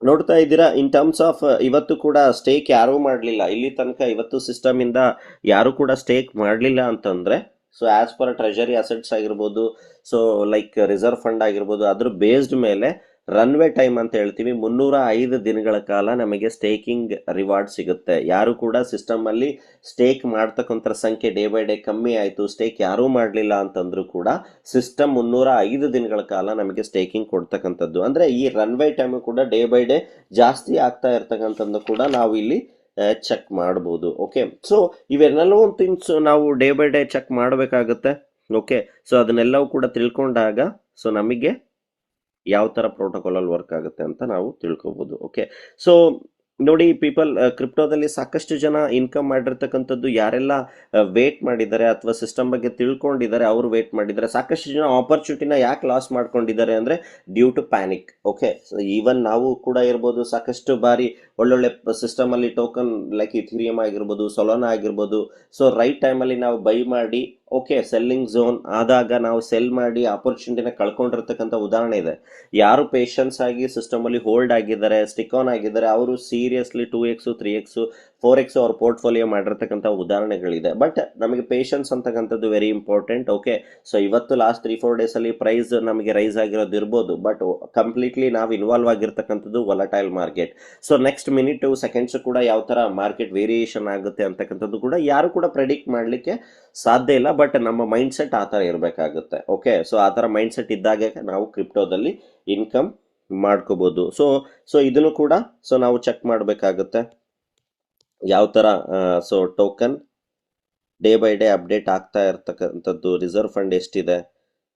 ನೋಡ್ತಾ ಇದ್ದೀರಾ ಇನ್ ಟರ್ಮ್ಸ್ ಆಫ್ ಇವತ್ತು ಕೂಡ ಸ್ಟೇಕ್ ಯಾರೂ ಮಾಡಲಿಲ್ಲ ಇಲ್ಲಿ ತನಕ, ಇವತ್ತು ಸಿಸ್ಟಮ್ ಇಂದ ಯಾರು ಕೂಡ ಸ್ಟೇಕ್ ಮಾಡಲಿಲ್ಲ ಅಂತಂದ್ರೆ so as per treasury assets ಆಗಿರ್ಬೋದು, ಸೊ ಲೈಕ್ ರಿಸರ್ವ್ ಫಂಡ್ ಆಗಿರ್ಬೋದು, ಅದ್ರ ಬೇಸ್ಡ್ ಮೇಲೆ ರನ್ವೇ ಟೈಮ್ ಅಂತ ಹೇಳ್ತೀವಿ 305 ದಿನಗಳ ಕಾಲ ನಮಗೆ ಸ್ಟೇಕಿಂಗ್ ರಿವಾರ್ಡ್ ಸಿಗುತ್ತೆ. ಯಾರು ಕೂಡ ಸಿಸ್ಟಮ್ ಅಲ್ಲಿ ಸ್ಟೇಕ್ ಮಾಡ್ತಕ್ಕಂಥ ಸಂಖ್ಯೆ ಡೇ ಬೈ ಡೇ ಕಮ್ಮಿ ಆಯಿತು, ಸ್ಟೇಕ್ ಯಾರೂ ಮಾಡಲಿಲ್ಲ ಅಂತಂದ್ರೂ ಕೂಡ ಸಿಸ್ಟಮ್ 305 ದಿನಗಳ ಕಾಲ ನಮಗೆ ಸ್ಟೇಕಿಂಗ್ ಕೊಡ್ತಕ್ಕಂಥದ್ದು. ಅಂದ್ರೆ ಈ ರನ್ವೇ ಟೈಮ್ ಕೂಡ ಡೇ ಬೈ ಡೇ ಜಾಸ್ತಿ ಆಗ್ತಾ ಇರ್ತಕ್ಕಂಥದ್ದು ಕೂಡ ನಾವು ಇಲ್ಲಿ ಚೆಕ್ ಮಾಡ್ಬೋದು. ಓಕೆ, ಸೊ ಇವೆಲ್ಲವೂ ಥಿಂಗ್ಸ್ ನಾವು ಡೇ ಬೈ ಡೇ ಚೆಕ್ ಮಾಡಬೇಕಾಗುತ್ತೆ. ಓಕೆ, ಸೊ ಅದನ್ನೆಲ್ಲವೂ ಕೂಡ ತಿಳ್ಕೊಂಡಾಗ ಸೊ ನಮಗೆ ಯಾವ ಥರ ಪ್ರೋಟೋಕಾಲಲ್ಲಿ ವರ್ಕ್ ಆಗುತ್ತೆ ಅಂತ ನಾವು ತಿಳ್ಕೊಬೋದು. ಓಕೆ, ಸೊ ನೋಡಿ ಪೀಪಲ್, ಕ್ರಿಪ್ಟೋದಲ್ಲಿ ಸಾಕಷ್ಟು ಜನ ಇನ್ಕಮ್ ಮಾಡಿರ್ತಕ್ಕಂಥದ್ದು ಯಾರೆಲ್ಲ ವೇಟ್ ಮಾಡಿದ್ದಾರೆ ಅಥವಾ ಸಿಸ್ಟಮ್ ಬಗ್ಗೆ ತಿಳ್ಕೊಂಡಿದ್ದಾರೆ ಅವರು ವೇಟ್ ಮಾಡಿದ್ದಾರೆ. ಸಾಕಷ್ಟು ಜನ ಆಪರ್ಚುನಿಟಿನ ಯಾಕೆ ಲಾಸ್ ಮಾಡ್ಕೊಂಡಿದ್ದಾರೆ ಅಂದರೆ due to panic. Okay, even ನಾವು ಕೂಡ ಇರ್ಬೋದು, ಸಾಕಷ್ಟು ಬಾರಿ ಒಳ್ಳೊಳ್ಳೆ ಸಿಸ್ಟಮಲ್ಲಿ ಟೋಕನ್ ಲೈಕ್ ಇಥೀರಿಯಮ್ ಆಗಿರ್ಬೋದು, ಸೊಲಾನಾ ಆಗಿರ್ಬೋದು, ಸೊ ರೈಟ್ ಟೈಮಲ್ಲಿ ನಾವು ಬೈ ಮಾಡಿ ಓಕೆ ಸೆಲ್ಲಿಂಗ್ ಝೋನ್ ಆದಾಗ ನಾವು ಸೆಲ್ ಮಾಡಿ ಆಪರ್ಚುನಿಟಿನ ಕಳ್ಕೊಂಡಿರ್ತಕ್ಕಂಥ ಉದಾಹರಣೆ ಇದೆ. ಯಾರು ಪೇಷನ್ಸ್ ಆಗಿ ಸಿಸ್ಟಮಲ್ಲಿ ಹೋಲ್ಡ್ ಆಗಿದ್ದಾರೆ, ಸ್ಟಿಕ್ ಆನ್ ಆಗಿದ್ದಾರೆ, ಅವರು ಸೀರಿಯಸ್ಲಿ 2x 3x 4x ಅವ್ರ ಪೋರ್ಟ್ಫೋಲಿಯೋ ಮಾಡಿರ್ತಕ್ಕಂಥ ಉದಾಹರಣೆಗಳಿದೆ. ಬಟ್ ನಮಗೆ ಪೇಷನ್ಸ್ ಅಂತಕ್ಕಂಥದ್ದು ವೆರಿ ಇಂಪಾರ್ಟೆಂಟ್. ಓಕೆ, ಸೊ ಇವತ್ತು ಲಾಸ್ಟ್ 3-4 ಡೇಸಲ್ಲಿ ಪ್ರೈಸ್ ನಮಗೆ ರೈಸ್ ಆಗಿರೋದು ಇರ್ಬೋದು, ಬಟ್ ಕಂಪ್ಲೀಟ್ಲಿ ನಾವು ಇನ್ವಾಲ್ವ್ ಆಗಿರ್ತಕ್ಕಂಥದ್ದು volatile market. So next minute seconds ಕೂಡ ಯಾವ ಥರ ಮಾರ್ಕೆಟ್ ವೇರಿಯೇಷನ್ ಆಗುತ್ತೆ ಅಂತಕ್ಕಂಥದ್ದು ಕೂಡ ಯಾರು ಕೂಡ ಪ್ರೆಡಿಕ್ಟ್ ಮಾಡಲಿಕ್ಕೆ ಸಾಧ್ಯ ಇಲ್ಲ. ಬಟ್ ನಮ್ಮ ಮೈಂಡ್ ಸೆಟ್ ಆ ಥರ ಇರಬೇಕಾಗುತ್ತೆ. ಓಕೆ, ಸೊ ಆ ಥರ ಮೈಂಡ್ ಸೆಟ್ ಇದ್ದಾಗ ನಾವು ಕ್ರಿಪ್ಟೋದಲ್ಲಿ ಇನ್ಕಮ್ ಮಾಡ್ಕೋಬೋದು. ಸೊ ಇದನ್ನು ಕೂಡ ಸೊ ನಾವು ಚೆಕ್ ಮಾಡಬೇಕಾಗುತ್ತೆ ಯಾವ ಥರ so token day by day update ಆಗ್ತಾ ಇರ್ತಕ್ಕಂಥದ್ದು, ರಿಸರ್ವ್ ಫಂಡ್ ಎಷ್ಟಿದೆ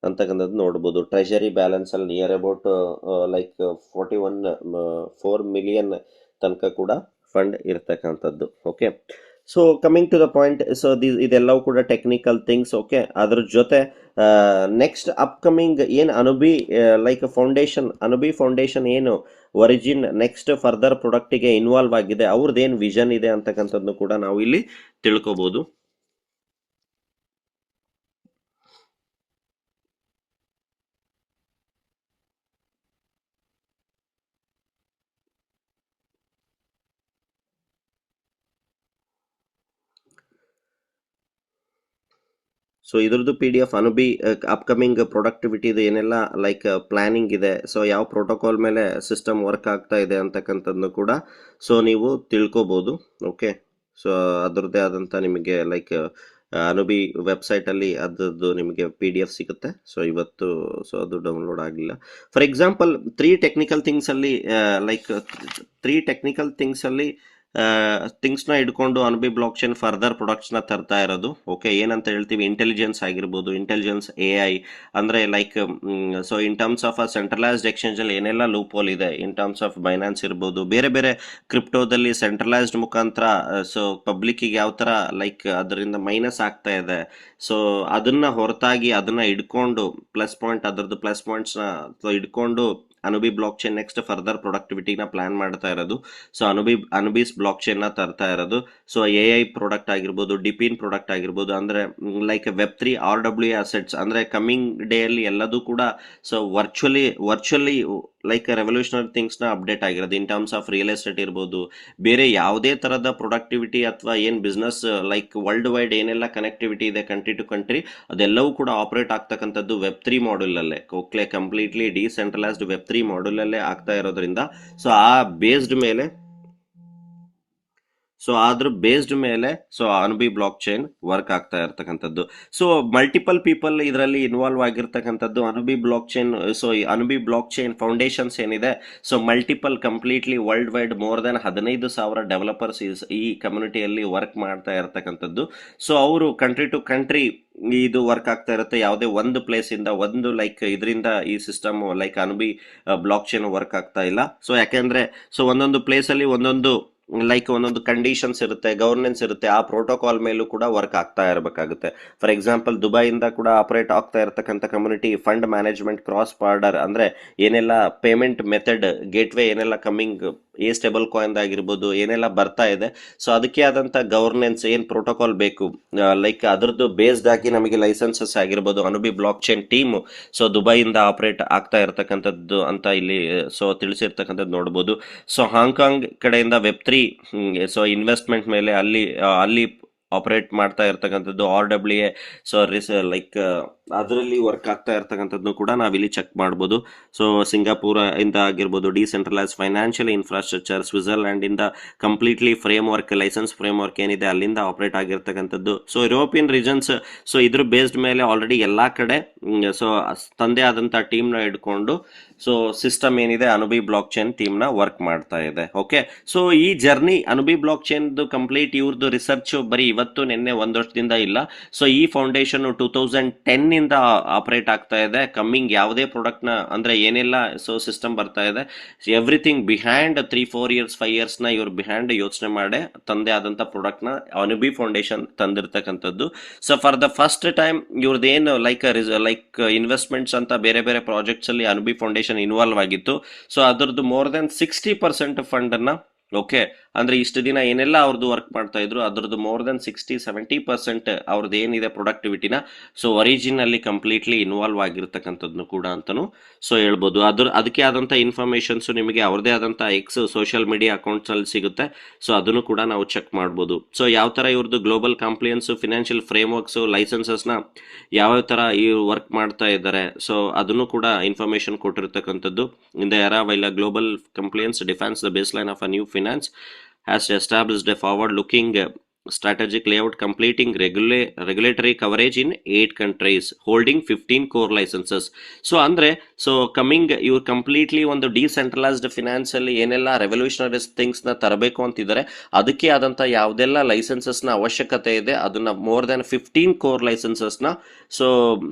ಅಂತಕ್ಕಂಥದ್ದು ನೋಡ್ಬೋದು. ಟ್ರೆಷರಿ ಬ್ಯಾಲೆನ್ಸ್ ಅಲ್ಲಿ ನಿಯರ್ ಅಬೌಟ್ ಲೈಕ್ 4 ಮಿಲಿಯನ್ ತನಕ ಕೂಡ ಫಂಡ್ ಇರ್ತಕ್ಕಂಥದ್ದು. Okay, so coming to the point, so ಇದೆಲ್ಲವೂ ಕೂಡ ಟೆಕ್ನಿಕಲ್ ಥಿಂಗ್ಸ್. ಓಕೆ, ಅದ್ರ ಜೊತೆ ನೆಕ್ಸ್ಟ್ ಅಪ್ಕಮಿಂಗ್ ಏನು ಅನುಬಿ ಫೌಂಡೇಶನ್ ಏನು ಒರಿಜಿನ್ ನೆಕ್ಸ್ಟ್ ಫರ್ದರ್ ಪ್ರಾಡಕ್ಟಿಗೆ ಇನ್ವಾಲ್ವ್ ಆಗಿದೆ, ಅವ್ರದ್ದೇನು ವಿಷನ್ ಇದೆ ಅಂತಕ್ಕಂಥದ್ದು ಕೂಡ ನಾವು ಇಲ್ಲಿ ತಿಳ್ಕೊಬೋದು. ಸೊ ಇದ್ರದ್ದು PDF ಅನುಬಿ ಅಪ್ಕಮಿಂಗ್ ಪ್ರೊಡಕ್ಟಿವಿಟಿದು ಏನೆಲ್ಲ ಲೈಕ್ ಪ್ಲಾನಿಂಗ್ ಇದೆ, ಸೊ ಯಾವ ಪ್ರೋಟೋಕಾಲ್ ಮೇಲೆ ಸಿಸ್ಟಮ್ ವರ್ಕ್ ಆಗ್ತಾ ಇದೆ ಅಂತಕ್ಕಂಥದ್ದು ಕೂಡ ಸೊ ನೀವು ತಿಳ್ಕೊಬೋದು. ಓಕೆ, ಸೊ ಅದರದ್ದೇ ಆದಂಥ ನಿಮಗೆ ಲೈಕ್ ಅನುಬಿ ವೆಬ್ಸೈಟಲ್ಲಿ ಅದರದ್ದು ನಿಮಗೆ PDF ಸಿಗುತ್ತೆ. ಸೊ ಇವತ್ತು ಸೊ ಅದು ಡೌನ್ಲೋಡ್ ಆಗಲಿಲ್ಲ. ಫಾರ್ ಎಕ್ಸಾಂಪಲ್ 3 ಟೆಕ್ನಿಕಲ್ ಥಿಂಗ್ಸಲ್ಲಿ ಥಿಂಗ್ಸ್ನ ಇಟ್ಕೊಂಡು ಅನುಬಿ ಬ್ಲಾಕ್ ಚೈನ್ ಫರ್ದರ್ ಪ್ರೊಡಕ್ಟ್ಸ್ನ ತರ್ತಾ ಇರೋದು. ಓಕೆ, ಏನಂತ ಹೇಳ್ತೀವಿ, ಇಂಟೆಲಿಜೆನ್ಸ್ ಆಗಿರ್ಬೋದು, ಇಂಟೆಲಿಜೆನ್ಸ್ AI, ಅಂದರೆ like so in terms of a centralised ಎಕ್ಸ್ಚೇಂಜಲ್ಲಿ ಏನೆಲ್ಲ ಲೂಪ್ ಹೋಲ್ ಇದೆ, ಇನ್ ಟರ್ಮ್ಸ್ ಆಫ್ ಬೈನಾನ್ಸ್ ಇರ್ಬೋದು, ಬೇರೆ ಬೇರೆ ಕ್ರಿಪ್ಟೋದಲ್ಲಿ ಸೆಂಟ್ರಲೈಸ್ಡ್ ಮುಖಾಂತರ ಸೊ ಪಬ್ಲಿಕ್ಕಿಗೆ ಯಾವ ಥರ ಲೈಕ್ ಅದರಿಂದ ಮೈನಸ್ ಆಗ್ತಾ ಇದೆ, ಸೊ ಅದನ್ನ ಹೊರತಾಗಿ ಅದನ್ನ ಇಟ್ಕೊಂಡು ಪ್ಲಸ್ ಪಾಯಿಂಟ್, ಅದರದ್ದು ಪ್ಲಸ್ ಪಾಯಿಂಟ್ಸ್ನ ಇಟ್ಕೊಂಡು Anubi block chain next further ಪ್ರೊಡಕ್ಟಿವಿಟಿನ ಪ್ಲಾನ್ ಮಾಡ್ತಾ ಇರೋದು. ಸೊ ಅನುಬೀಸ್ ಬ್ಲಾಕ್ ಚೈನ್ನ ತರ್ತಾ ಇರೋದು. ಸೊ AI ಪ್ರಾಡಕ್ಟ್ ಆಗಿರ್ಬೋದು, ಡಿಪಿನ್ ಪ್ರಾಡಕ್ಟ್ ಆಗಿರ್ಬೋದು, ಅಂದ್ರೆ ಲೈಕ್ Web3 RWA ಅಸೆಟ್ಸ್, ಅಂದ್ರೆ ಕಮಿಂಗ್ ಡೇ ಅಲ್ಲಿ ಎಲ್ಲದೂ ಕೂಡ ಸೊ ವರ್ಚುವಲಿ ಲೈಕ್ ರೆವಲ್ಯೂಷನರಿ ಥಿಂಗ್ಸ್ನ ಅಪ್ಡೇಟ್ ಆಗಿರೋದು. In terms of real estate ಇರ್ಬೋದು, ಬೇರೆ ಯಾವುದೇ ಥರದ ಪ್ರೊಡಕ್ಟಿವಿಟಿ ಅಥವಾ ಏನು ಬಿಸ್ನೆಸ್ ಲೈಕ್ ವರ್ಲ್ಡ್ ವೈಡ್ ಏನೆಲ್ಲ ಕನೆಕ್ಟಿವಿಟಿ ಇದೆ ಕಂಟ್ರಿ ಟು ಕಂಟ್ರಿ, ಅದೆಲ್ಲವೂ ಕೂಡ ಆಪರೇಟ್ ಆಗ್ತಕ್ಕಂಥದ್ದು Web3 ಮಾಡ್ಯೂಲಲ್ಲೇ, ಓಕೆ, ಕಂಪ್ಲೀಟ್ಲಿ ಡಿಸೆಂಟ್ರಲೈಸ್ಡ್ Web3 ಮಾಡ್ಯೂಲಲ್ಲೇ ಆಗ್ತಾ ಇರೋದ್ರಿಂದ ಸೊ ಅದ್ರ ಬೇಸ್ಡ್ ಮೇಲೆ so Anubi block chain work ಆಗ್ತಾ ಇರ್ತಕ್ಕಂಥದ್ದು. ಸೊ ಮಲ್ಟಿಪಲ್ ಪೀಪಲ್ ಇದರಲ್ಲಿ ಇನ್ವಾಲ್ವ್ ಆಗಿರ್ತಕ್ಕಂಥದ್ದು Anubi block chain. So Anubi block chain foundations ಏನಿದೆ, so multiple completely world wide more than 15,000 developers ಈ ಕಮ್ಯುನಿಟಿಯಲ್ಲಿ ವರ್ಕ್ ಮಾಡ್ತಾ ಇರ್ತಕ್ಕಂಥದ್ದು. ಸೊ ಅವರು ಕಂಟ್ರಿ ಟು ಕಂಟ್ರಿ ಇದು ವರ್ಕ್ ಆಗ್ತಾ ಇರುತ್ತೆ. ಯಾವುದೇ ಒಂದು ಪ್ಲೇಸ್ ಇಂದ ಒಂದು ಲೈಕ್ ಇದರಿಂದ ಈ system like Anubi block chain work ಆಗ್ತಾ ಇಲ್ಲ. ಸೊ ಯಾಕೆಂದ್ರೆ ಸೊ ಒಂದೊಂದು ಪ್ಲೇಸ್ ಅಲ್ಲಿ ಒಂದೊಂದು ಕಂಡೀಷನ್ಸ್ ಇರುತ್ತೆ, ಗವರ್ನೆನ್ಸ್ ಇರುತ್ತೆ, ಆ ಪ್ರೋಟೋಕಾಲ್ ಮೇಲೂ ಕೂಡ ವರ್ಕ್ ಆಗ್ತಾ ಇರಬೇಕಾಗುತ್ತೆ. ಫಾರ್ ಎಕ್ಸಾಂಪಲ್ ದುಬೈಯಿಂದ ಕೂಡ ಆಪರೇಟ್ ಆಗ್ತಾ ಇರತಕ್ಕಂಥ community fund management cross border, ಅಂದ್ರೆ ಏನೆಲ್ಲ ಪೇಮೆಂಟ್ ಮೆಥಡ್ ಗೇಟ್ವೇ ಏನೆಲ್ಲ ಕಮ್ಮಿಂಗ್ ಸ್ಟೇಬಲ್ ಕಾಯಿನ್ ಆಗಿರ್ಬೋದು ಏನೆಲ್ಲ ಬರ್ತಾ ಇದೆ, ಸೊ ಅದಕ್ಕೆ ಆದಂತ ಗವರ್ನೆನ್ಸ್ ಏನ್ ಪ್ರೋಟೋಕಾಲ್ ಬೇಕು, ಲೈಕ್ ಅದರದ್ದು ಬೇಸ್ಡ್ ಆಗಿ ನಮಗೆ ಲೈಸೆನ್ಸಸ್ ಆಗಿರ್ಬೋದು Anubi block chain team so ದುಬೈಯಿಂದ ಆಪರೇಟ್ ಆಗ್ತಾ ಇರತಕ್ಕಂಥದ್ದು ಅಂತ ಇಲ್ಲಿ ಸೊ ತಿಳಿಸಿರ್ತಕ್ಕಂಥದ್ದು ನೋಡ್ಬೋದು. ಸೊ ಹಾಂಗ್ಕಾಂಗ್ ಕಡೆಯಿಂದ Web3 ಸೊ ಇನ್ವೆಸ್ಟ್ಮೆಂಟ್ ಮೇಲೆ ಅಲ್ಲಿ ಆಪರೇಟ್ ಮಾಡ್ತಾ ಇರ್ತಕ್ಕಂಥದ್ದು RWA, ಸೊ ಲೈಕ್ ಅದರಲ್ಲಿ ವರ್ಕ್ ಆಗ್ತಾ ಇರ್ತಕ್ಕಂಥದ್ದು ಕೂಡ ನಾವಿಲ್ಲಿ ಚೆಕ್ ಮಾಡ್ಬೋದು. ಸೊ ಸಿಂಗಾಪುರ ಇಂದ ಆಗಿರ್ಬೋದು, ಡಿಸೆಂಟ್ರಲೈಸ್ ಫೈನಾನ್ಷಿಯಲ್ ಇನ್ಫ್ರಾಸ್ಟ್ರಕ್ಚರ್, ಸ್ವಿಟ್ಜರ್ಲ್ಯಾಂಡ್ ಇಂದ ಕಂಪ್ಲೀಟ್ಲಿ ಫ್ರೇಮ್ವರ್ಕ್ ಲೈಸೆನ್ಸ್ ಫ್ರೇಮ್ವರ್ಕ್ ಏನಿದೆ ಅಲ್ಲಿಂದ ಆಪರೇಟ್ ಆಗಿರ್ತಕ್ಕಂಥದ್ದು. ಸೊ ಯುರೋಪಿಯನ್ ರೀಜನ್ಸ್ ಸೊ ಇದ್ರ ಬೇಸ್ಡ್ ಮೇಲೆ ಆಲ್ರೆಡಿ ಎಲ್ಲಾ ಕಡೆ ಸೊ ತಂದೆ ಆದಂತ ಟೀಮ್ನ ಇಟ್ಕೊಂಡು ಸೊ ಸಿಸ್ಟಮ್ ಏನಿದೆ ಅನುಬಿ ಬ್ಲಾಕ್ ಚೈನ್ ಟೀಮ್ನ ವರ್ಕ್ ಮಾಡ್ತಾ ಇದೆ. ಓಕೆ, ಸೊ ಈ ಜರ್ನಿ ಅನುಬಿ ಬ್ಲಾಕ್ ಚೈನ್ ಕಂಪ್ಲೀಟ್ ಇವ್ರದ್ದು ರಿಸರ್ಚ್ ಬರೀ ಇವತ್ತು ನಿನ್ನೆ ಒಂದು ವರ್ಷದಿಂದ ಇಲ್ಲ. ಸೊ ಈ ಫೌಂಡೇಶನ್ 2010 ಇಂದ ಆಪರೇಟ್ ಆಗ್ತಾ ಇದೆ. ಕಮ್ಮಿಂಗ್ ಯಾವುದೇ ಪ್ರಾಡಕ್ಟ್ ನ ಅಂದ್ರೆ ಏನೆಲ್ಲ ಸೊ ಸಿಸ್ಟಮ್ ಬರ್ತಾ ಇದೆ, ಎವ್ರಿಥಿಂಗ್ ಬಿಹೈಂಡ್ 3-4 ಇಯರ್ಸ್ 5 ಇಯರ್ಸ್ ನ ಇವ್ರು ಬಿಹೈಂಡ್ ಯೋಚನೆ ಮಾಡಿ ತಂದೆ ಆದಂತ ಪ್ರಾಡಕ್ಟ್ ನ ಅನುಬಿ ಫೌಂಡೇಶನ್ ತಂದಿರ್ತಕ್ಕಂಥದ್ದು. So for the first time ಇವ್ರದ್ದೇನು ಲೈಕ್ ಇನ್ವೆಸ್ಟ್ಮೆಂಟ್ಸ್ ಅಂತ ಬೇರೆ ಬೇರೆ ಪ್ರಾಜೆಕ್ಟ್ಸ್ ಅಲ್ಲಿ ಅನುಬಿ ಫೌಂಡೇಶನ್ ಇನ್ವಾಲ್ವ್ ಆಗಿತ್ತು. ಸೊ ಅದರದ್ದು ಮೋರ್ ದೆನ್ 60% ಫಂಡ್ ಅನ್ನ, ಓಕೆ, ಅಂದ್ರೆ ಇಷ್ಟು ದಿನ ಏನೆಲ್ಲ ಅವ್ರದ್ದು ವರ್ಕ್ ಮಾಡ್ತಾ ಇದ್ರು ಅದರದ್ದು ಮೋರ್ ದೆನ್ 60-70% ಅವ್ರದ್ದು ಏನಿದೆ ಪ್ರೊಡಕ್ಟಿವಿಟಿನ ಸೊ ಒರಿಜಿನಲ್ಲಿ ಕಂಪ್ಲೀಟ್ಲಿ ಇನ್ವಾಲ್ವ್ ಆಗಿರ್ತಕ್ಕಂಥದ್ದು ಕೂಡ ಅಂತಾನು ಸೊ ಹೇಳ್ಬೋದು. ಅದಕ್ಕೆ ಆದಂತ ಇನ್ಫಾರ್ಮೇಶನ್ಸ್ ನಿಮಗೆ ಅವ್ರದೇ ಆದಂತ ಸೋಷಿಯಲ್ ಮೀಡಿಯಾ ಅಕೌಂಟ್ಸ್ ಅಲ್ಲಿ ಸಿಗುತ್ತೆ. ಸೊ ಅದನ್ನು ಕೂಡ ನಾವು ಚೆಕ್ ಮಾಡ್ಬೋದು. ಸೊ ಯಾವ ತರ ಇವ್ರದ್ದು ಗ್ಲೋಬಲ್ ಕಾಂಪ್ಲಿಯನ್ಸ್, ಫಿನಾನ್ಷಿಯಲ್ ಫ್ರೇಮ್ವರ್ಕ್ಸ್, ಲೈಸೆನ್ಸಸ್ ನ ಯಾವ ತರ ಇವ್ರು ವರ್ಕ್ ಮಾಡ್ತಾ ಇದ್ದಾರೆ, ಸೊ ಅದನ್ನು ಕೂಡ ಇನ್ಫಾರ್ಮೇಶನ್ ಕೊಟ್ಟಿರ್ತಕ್ಕಂಥದ್ದು. In the era while global compliance defines the baseline of a new finance has established a forward-looking strategic layout completing regulatory coverage in 8 countries holding 15 core licenses. So andre so coming you completely ಒಂದು decentralised finance ಅಲ್ಲಿ ಏನೆಲ್ಲ revolutionary things ನ ತರಬೇಕು ಅಂತಿದ್ದಾರೆ, ಅದಕ್ಕೆ ಆದಂತ ಯಾವ್ದೆಲ್ಲ licences ನ ಅವಶ್ಯಕತೆ ಇದೆ ಅದನ್ನ ಮೋರ್ ದೆನ್ 15 ಕೋರ್ ಲೈಸೆನ್ಸಸ್ ನ ಸೊ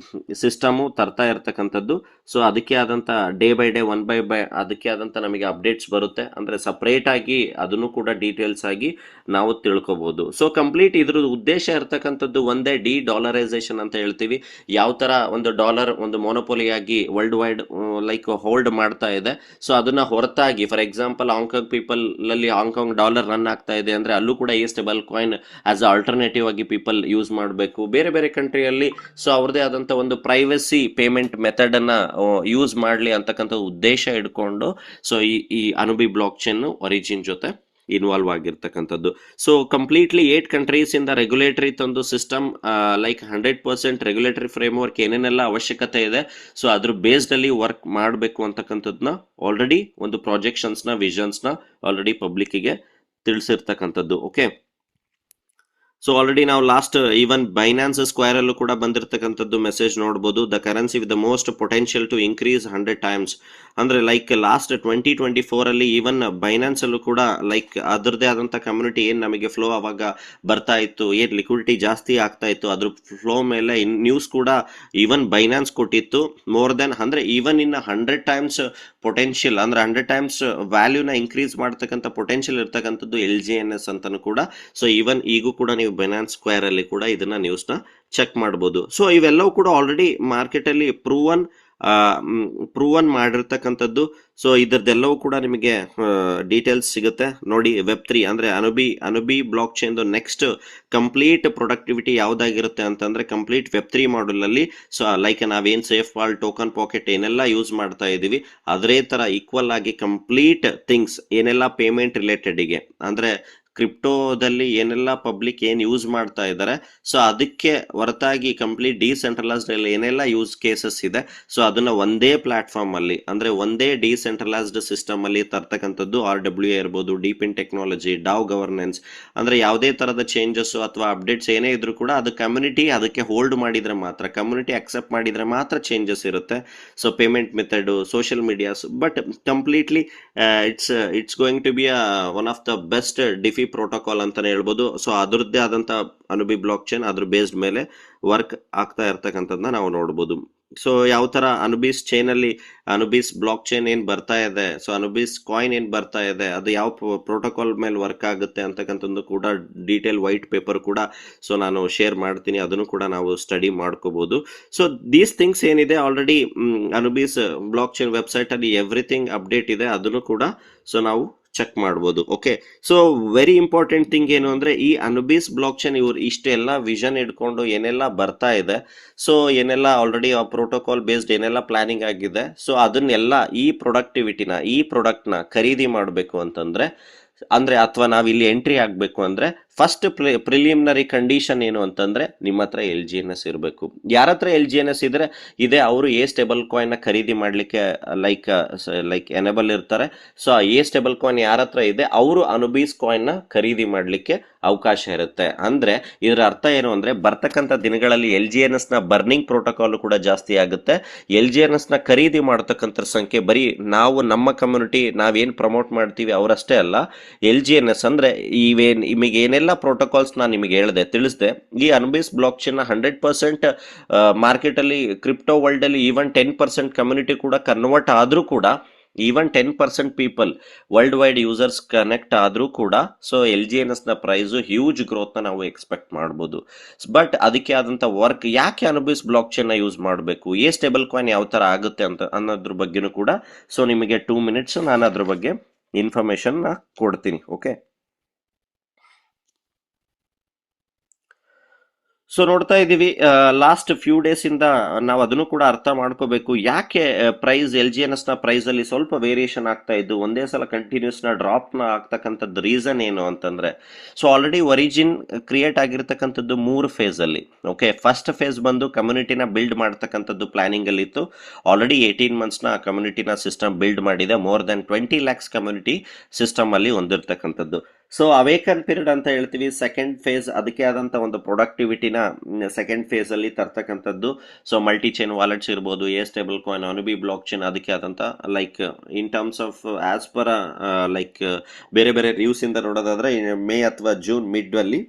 ಸಿಸ್ಟಮ್ ತರ್ತಾ ಇರ್ತಕ್ಕಂಥದ್ದು. ಸೊ ಅದಕ್ಕೆ ಆದಂತ ಡೇ ಬೈ ಡೇ 1 by ಅದಕ್ಕೆ ಆದಂತ ನಮಗೆ ಅಪ್ಡೇಟ್ಸ್ ಬರುತ್ತೆ, ಅಂದ್ರೆ ಸಪರೇಟ್ ಆಗಿ ಅದನ್ನು ಕೂಡ ಡೀಟೇಲ್ಸ್ ಆಗಿ ನಾವು ತಿಳ್ಕೊಬಹುದು. ಸೊ ಕಂಪ್ಲೀಟ್ ಇದ್ರ ಉದ್ದೇಶ ಇರ್ತಕ್ಕಂಥದ್ದು ಒಂದೇ, ಡಿ-ಡಾಲರೈಸೇಷನ್ ಅಂತ ಹೇಳ್ತೀವಿ. ಯಾವ ತರ ಒಂದು ಡಾಲರ್ ಒಂದು ಮೊನೋಪೊಲಿಯಾಗಿ ವರ್ಲ್ಡ್ ವೈಡ್ ಲೈಕ್ ಹೋಲ್ಡ್ ಮಾಡ್ತಾ ಇದೆ, ಸೊ ಅದನ್ನ ಹೊರತಾಗಿ ಫಾರ್ ಎಕ್ಸಾಂಪಲ್ ಹಾಂಗ್ಕಾಂಗ್ ಪೀಪಲ್ ಅಲ್ಲಿ ಹಾಂಗ್ಕಾಂಗ್ ಡಾಲರ್ ರನ್ ಆಗ್ತಾ ಇದೆ ಅಂದ್ರೆ ಅಲ್ಲೂ ಕೂಡ ಸ್ಟೇಬಲ್ ಕಾಯಿನ್ ಆಸ್ ಆಲ್ಟರ್ನೇಟಿವ್ ಆಗಿ ಪೀಪಲ್ ಯೂಸ್ ಮಾಡಬೇಕು. ಬೇರೆ ಬೇರೆ ಕಂಟ್ರಿಯಲ್ಲಿ ಸೊ ಅವ್ರದೇ ಆದಂತ ಒಂದು ಪ್ರೈವಸಿ ಪೇಮೆಂಟ್ ಮೆಥಡ್ ಅನ್ನ ಯೂಸ್ ಮಾಡ್ಲಿ ಅಂತಕ್ಕಂಥ ಉದ್ದೇಶ ಇಟ್ಕೊಂಡು ಸೊ ಈ ಅನುಬಿ ಬ್ಲಾಕ್ ಚೈನ್ ಒರಿಜಿನ್ ಜೊತೆ ಇನ್ವಾಲ್ವ್ ಆಗಿರ್ತಕ್ಕಂಥದ್ದು. ಸೊ ಕಂಪ್ಲೀಟ್ಲಿ 8 ಕಂಟ್ರೀಸ್ ಇಂದ ರೆಗ್ಯುಲೇಟರಿ ತಂದು ಸಿಸ್ಟಮ್ ಲೈಕ್ 100% ರೆಗ್ಯುಲೇಟರಿ ಫ್ರೇಮ್ವರ್ಕ್ ಏನೇನೆಲ್ಲ ಅವಶ್ಯಕತೆ ಇದೆ ಸೊ ಅದ್ರ ಬೇಸ್ಡ್ ಅಲ್ಲಿ ವರ್ಕ್ ಮಾಡಬೇಕು ಅಂತಕ್ಕಂಥದ್ದನ್ನ ಆಲ್ರೆಡಿ ಒಂದು ಪ್ರಾಜೆಕ್ಷನ್ಸ್ ನ ವಿಷನ್ಸ್ ನ ಆಲ್ರೆಡಿ ಪಬ್ಲಿಕ್ ಗೆ ತಿಳಿಸಿರ್ತಕ್ಕಂಥದ್ದು. ಓಕೆ, ಸೊ ಆಲ್ರೆಡಿ ನಾವು ಲಾಸ್ಟ್ ಈವನ್ ಬೈನಾನ್ಸ್ ಸ್ಕ್ವೇರ್ ಅಲ್ಲೂ ಕೂಡ ಬಂದಿರತಕ್ಕಂಥದ್ದು ಮೆಸೇಜ್ ನೋಡಬಹುದು. The currency with the most potential to increase 100 times. ಅಂದ್ರೆ ಲೈಕ್ ಲಾಸ್ಟ್ 2024 ಅಲ್ಲಿ ಈವನ್ ಬೈನಾನ್ಸ್ ಅಲ್ಲೂ ಕೂಡ ಲೈಕ್ ಅದರದೇ ಆದಂತ ಕಮ್ಯುನಿಟಿ ಏನ್ ನಮಗೆ ಫ್ಲೋ ಅವಾಗ ಬರ್ತಾ ಇತ್ತು, ಏನ್ ಲಿಕ್ವಿಡಿಟಿ ಜಾಸ್ತಿ ಆಗ್ತಾ ಇತ್ತು, ಅದ್ರ ಫ್ಲೋ ಮೇಲೆ ನ್ಯೂಸ್ ಕೂಡ ಈವನ್ ಬೈನಾನ್ಸ್ ಕೊಟ್ಟಿತ್ತು. ಮೋರ್ ದೆನ್ ಅಂದ್ರೆ ಈವನ್ ಇನ್ 100 ಟೈಮ್ಸ್ ಪೊಟೆನ್ಶಿಯಲ್ ಅಂದ್ರೆ 100 ಟೈಮ್ಸ್ ವ್ಯಾಲ್ಯೂನ ಇನ್ಕ್ರೀಸ್ ಮಾಡ್ತಕ್ಕಂಥ ಪೊಟೆನ್ಶಿಯಲ್ ಇರ್ತಕ್ಕಂಥದ್ದು LGNS ಅಂತಾನು ಕೂಡ. ಸೊ ಈವನ್ ಈಗೂ ಕೂಡ ನೀವು ಬೈನಾನ್ಸ್ ಸ್ಕ್ವೇರ್ ಅಲ್ಲಿ ಕೂಡ ಇದನ್ನ ನ್ಯೂಸ್ ನ ಚೆಕ್ ಮಾಡಬಹುದು. ಸೊ ಇವೆಲ್ಲವೂ ಕೂಡ ಆಲ್ರೆಡಿ ಮಾರ್ಕೆಟ್ ಅಲ್ಲಿ ಪ್ರೂವನ್ ಮಾಡಿರ್ತಕ್ಕಂಥದ್ದು. ಸೊ ಇದರದೆಲ್ಲವೂ ಕೂಡ ನಿಮಗೆ ಡೀಟೇಲ್ಸ್ ಸಿಗುತ್ತೆ ನೋಡಿ. Web3 ಅಂದ್ರೆ Anubi block chain next complete productivity ಯಾವ್ದಾಗಿರುತ್ತೆ ಅಂತಂದ್ರೆ ಕಂಪ್ಲೀಟ್ Web3 ಮಾಡಲ್ ಅಲ್ಲಿ. ಸೊ ಲೈಕ್ ನಾವೇನ್ ಸೇಫ್ ವಾಲ್, ಟೋಕನ್ ಪಾಕೆಟ್ ಏನೆಲ್ಲ ಯೂಸ್ ಮಾಡ್ತಾ ಇದೀವಿ ಅದೇ ತರ ಈಕ್ವಲ್ ಆಗಿ ಕಂಪ್ಲೀಟ್ ಥಿಂಗ್ಸ್ ಏನೆಲ್ಲ ಪೇಮೆಂಟ್ ರಿಲೇಟೆಡ್ ಗೆ ಅಂದ್ರೆ ಕ್ರಿಪ್ಟೋದಲ್ಲಿ ಏನೆಲ್ಲ ಪಬ್ಲಿಕ್ ಏನ್ ಯೂಸ್ ಮಾಡ್ತಾ ಇದ್ದಾರೆ, ಸೊ ಅದಕ್ಕೆ ಹೊರತಾಗಿ ಕಂಪ್ಲೀಟ್ ಡಿಸೆಂಟ್ರಲೈಸ್ಡ್ ಅಲ್ಲಿ ಏನೆಲ್ಲ ಯೂಸ್ ಕೇಸಸ್ ಇದೆ, ಸೊ ಅದನ್ನ ಒಂದೇ ಪ್ಲಾಟ್ಫಾರ್ಮ್ ಅಲ್ಲಿ ಅಂದ್ರೆ ಒಂದೇ ಡಿಸೆಂಟ್ರಲೈಸ್ಡ್ ಸಿಸ್ಟಮ್ ಅಲ್ಲಿ ತರ್ತಕ್ಕಂಥದ್ದು RWA ಇರ್ಬೋದು, ಡೀಪಿನ್ ಟೆಕ್ನಾಲಜಿ, ಡಾವ್ ಗವರ್ನೆನ್ಸ್. ಅಂದ್ರೆ ಯಾವುದೇ ತರದ ಚೇಂಜಸ್ ಅಥವಾ ಅಪ್ಡೇಟ್ಸ್ ಏನೇ ಇದ್ರೂ ಕೂಡ ಅದು ಕಮ್ಯುನಿಟಿ ಅದಕ್ಕೆ ಹೋಲ್ಡ್ ಮಾಡಿದ್ರೆ ಮಾತ್ರ, ಕಮ್ಯುನಿಟಿ ಅಕ್ಸೆಪ್ಟ್ ಮಾಡಿದ್ರೆ ಮಾತ್ರ ಚೇಂಜಸ್ ಇರುತ್ತೆ. So payment method, social medias, but completely it's going to be one of the best DeFi protocol ಅಂತಾನೆ ಹೇಳ್ಬೋದು. ಸೊ ಅದರದ್ದೇ ಆದಂತ ಅನುಬಿ ಬ್ಲಾಕ್ ಚೈನ್ ಅದ್ರ ಬೇಸ್ಡ್ ಮೇಲೆ ವರ್ಕ್ ಆಗ್ತಾ ಇರ್ತಕ್ಕಂಥದ್ದನ್ನ ನಾವು ನೋಡ್ಬೋದು. ಸೊ ಯಾವ ತರ ಅನುಬಿಸ್ ಚೈನ್ ಅಲ್ಲಿ ಅನುಬಿಸ್ ಬ್ಲಾಕ್ ಚೈನ್ ಏನ್ ಬರ್ತಾ ಇದೆ, ಸೊ ಅನುಬಿಸ್ ಕಾಯಿನ್ ಏನ್ ಬರ್ತಾ ಇದೆ, ಅದು ಯಾವ ಪ್ರೋಟೋಕಾಲ್ ಮೇಲೆ ವರ್ಕ್ ಆಗುತ್ತೆ ಅಂತಕ್ಕಂಥದ್ದು ಕೂಡ ಡೀಟೇಲ್ ವೈಟ್ ಪೇಪರ್ ಕೂಡ ಸೊ ನಾನು ಶೇರ್ ಮಾಡ್ತೀನಿ, ಅದನ್ನು ಕೂಡ ನಾವು ಸ್ಟಡಿ ಮಾಡ್ಕೋಬಹುದು. ಸೊ ದೀಸ್ ಥಿಂಗ್ಸ್ ಏನಿದೆ ಆಲ್ರೆಡಿ ಅನುಬಿಸ್ ಬ್ಲಾಕ್ ಚೈನ್ ವೆಬ್ಸೈಟ್ ಅಲ್ಲಿ ಎವ್ರಿಥಿಂಗ್ ಅಪ್ಡೇಟ್ ಇದೆ, ಅದನ್ನು ಕೂಡ ಸೊ ನಾವು ಚೆಕ್ ಮಾಡ್ಬೋದು. Okay, so very important thing ಏನು ಅಂದ್ರೆ ಈ ಅನುಬಿಸ್ ಬ್ಲಾಕ್ ಚೈನ್ ಇವ್ರು ಇಷ್ಟೆಲ್ಲ ವಿಷನ್ ಇಟ್ಕೊಂಡು ಏನೆಲ್ಲ ಬರ್ತಾ ಇದೆ, ಸೊ ಏನೆಲ್ಲ ಆಲ್ರೆಡಿ ಆ ಪ್ರೋಟೋಕಾಲ್ ಬೇಸ್ಡ್ ಏನೆಲ್ಲ ಪ್ಲಾನಿಂಗ್ ಆಗಿದೆ, ಸೊ ಅದನ್ನೆಲ್ಲ ಈ ಪ್ರೊಡಕ್ಟಿವಿಟಿನ ಈ ಪ್ರಾಡಕ್ಟ್ನ ಖರೀದಿ ಮಾಡಬೇಕು ಅಂತಂದ್ರೆ ಅಂದ್ರೆ ಅಥವಾ ನಾವ್ ಇಲ್ಲಿ ಎಂಟ್ರಿ ಆಗ್ಬೇಕು ಅಂದ್ರೆ ಫಸ್ಟ್ ಪ್ರಿಲಿಮಿನರಿ ಕಂಡೀಷನ್ ಏನು ಅಂತಂದ್ರೆ ನಿಮ್ಮ ಹತ್ರ LGNS ಇರಬೇಕು. ಯಾರ ಹತ್ರ LGNS ಇದೆ ಅವರು ಸ್ಟೇಬಲ್ ಕಾಯಿನ್ ನ ಖರೀದಿ ಮಾಡ್ಲಿಕ್ಕೆ ಲೈಕ್ ಎನೇಬಲ್ ಇರ್ತಾರೆ. ಸೊ ಸ್ಟೇಬಲ್ ಕಾಯಿನ್ ಯಾರ ಹತ್ರ ಇದೆ ಅವರು ಅನುಬೀಸ್ ಕಾಯಿನ್ ನ ಖರೀದಿ ಮಾಡ್ಲಿಕ್ಕೆ ಅವಕಾಶ ಇರುತ್ತೆ. ಅಂದ್ರೆ ಇದರ ಅರ್ಥ ಏನು ಅಂದ್ರೆ ಬರ್ತಕ್ಕಂಥ ದಿನಗಳಲ್ಲಿ LGNS ನ ಬರ್ನಿಂಗ್ ಪ್ರೋಟೋಕಾಲ್ ಕೂಡ ಜಾಸ್ತಿ ಆಗುತ್ತೆ. LGNS ನ ಖರೀದಿ ಮಾಡತಕ್ಕಂಥ ಸಂಖ್ಯೆ ಬರೀ ನಾವು ನಮ್ಮ ಕಮ್ಯುನಿಟಿ ನಾವೇನ್ ಪ್ರಮೋಟ್ ಮಾಡ್ತೀವಿ ಅವರಷ್ಟೇ ಅಲ್ಲ, LGNS ಅಂದ್ರೆ ನಿಮಗೆ ಏನೆಲ್ಲ ಪ್ರೋಟೋಕಾಲ್ಸ್ ನಾನು ನಿಮಗೆ ತಿಳಿಸಿದೆ, ಈ ಅನುಬಿಸ್ ಬ್ಲಾಕ್ ಚೈನ್ 100% ಮಾರ್ಕೆಟ್ ಅಲ್ಲಿ ಕ್ರಿಪ್ಟೋ ವರ್ಲ್ಡ್ ಅಲ್ಲಿ ಈವನ್ 10% ಕಮ್ಯುನಿಟಿ ಕೂಡ ಕನ್ವರ್ಟ್ ಆದ್ರೂ ಕೂಡ, even 10% people world wide users connect ಆದ್ರೂ ಕೂಡ ಸೊ LGNS ನ ಪ್ರೈಸ್ ಹ್ಯೂಜ್ ಗ್ರೋತ್ ನ ನಾವು ಎಕ್ಸ್ಪೆಕ್ಟ್ ಮಾಡಬಹುದು. ಬಟ್ ಅದಕ್ಕೆ ಆದಂತ ವರ್ಕ್ ಯಾಕೆ ಅನುಬಿಸ್ ಬ್ಲಾಕ್ ಚೈನ್ ನ ಯೂಸ್ ಮಾಡಬೇಕು, ಸ್ಟೇಬಲ್ ಕಾಯಿನ್ ಯಾವ ತರ ಆಗುತ್ತೆ ಅಂತ ಅನ್ನೋದ್ರ ಬಗ್ಗೆನೂ ಕೂಡ ಸೊ ನಿಮಗೆ 2 minutes ನಾನು ಅದ್ರ ಬಗ್ಗೆ ಇನ್ಫಾರ್ಮೇಶನ್ ನ ಕೊಡ್ತೀನಿ. ಓಕೆ, ಸೊ ನೋಡ್ತಾ ಇದೀವಿ ಲಾಸ್ಟ್ ಫ್ಯೂ ಡೇಸ್ ಇಂದ ನಾವು ಅದನ್ನು ಕೂಡ ಅರ್ಥ ಮಾಡ್ಕೋಬೇಕು, ಯಾಕೆ ಪ್ರೈಸ್ LGNS ನ ಪ್ರೈಸ್ ಅಲ್ಲಿ ಸ್ವಲ್ಪ ವೇರಿಯೇಷನ್ ಆಗ್ತಾ ಇದ್ದು ಒಂದೇ ಸಲ ಕಂಟಿನ್ಯೂಸ್ ನ ಡ್ರಾಪ್ ನ ಆಗ್ತಕ್ಕಂಥದ್ದು ರೀಸನ್ ಏನು ಅಂತಂದ್ರೆ, ಸೊ ಆಲ್ರೆಡಿ ಒರಿಜಿನ್ ಕ್ರಿಯೇಟ್ ಆಗಿರ್ತಕ್ಕಂಥದ್ದು 3 ಫೇಸ್ ಅಲ್ಲಿ. ಓಕೆ, ಫಸ್ಟ್ ಫೇಸ್ ಬಂದು ಕಮ್ಯುನಿಟಿನ ಬಿಲ್ಡ್ ಮಾಡ್ತಕ್ಕಂಥದ್ದು ಪ್ಲಾನಿಂಗ್ ಅಲ್ಲಿ ಇತ್ತು. ಆಲ್ರೆಡಿ 18 months ನ ಕಮ್ಯುನಿಟಿನ ಸಿಸ್ಟಮ್ ಬಿಲ್ಡ್ ಮಾಡಿದೆ, more than 20 lakhs community system ಅಲ್ಲಿ ಹೊಂದಿರತಕ್ಕಂಥದ್ದು. ಸೊ ಅವೇಕನ್ ಪೀರಿಯಡ್ ಅಂತ ಹೇಳ್ತೀವಿ. ಸೆಕೆಂಡ್ ಫೇಸ್ ಅದಕ್ಕೆ ಆದಂತ ಒಂದು ಪ್ರೊಡಕ್ಟಿವಿಟಿನ ಸೆಕೆಂಡ್ ಫೇಸ್ ಅಲ್ಲಿ ತರ್ತಕ್ಕಂಥದ್ದು. ಸೊ ಮಲ್ಟಿ ಚೈನ್ ವಾಲೆಟ್ಸ್ ಇರ್ಬೋದು, ಸ್ಟೇಬಲ್ ಕಾಯಿನ್, ಅನುಬಿ ಬ್ಲಾಕ್ ಚೈನ್, ಅದಕ್ಕೆ ಆದಂತ like in terms of as per like ಬೇರೆ ಬೇರೆ ನ್ಯೂಸ್ ಇಂದ ನೋಡೋದಾದ್ರೆ ಮೇ ಅಥವಾ ಜೂನ್ ಮಿಡ್ ಅಲ್ಲಿ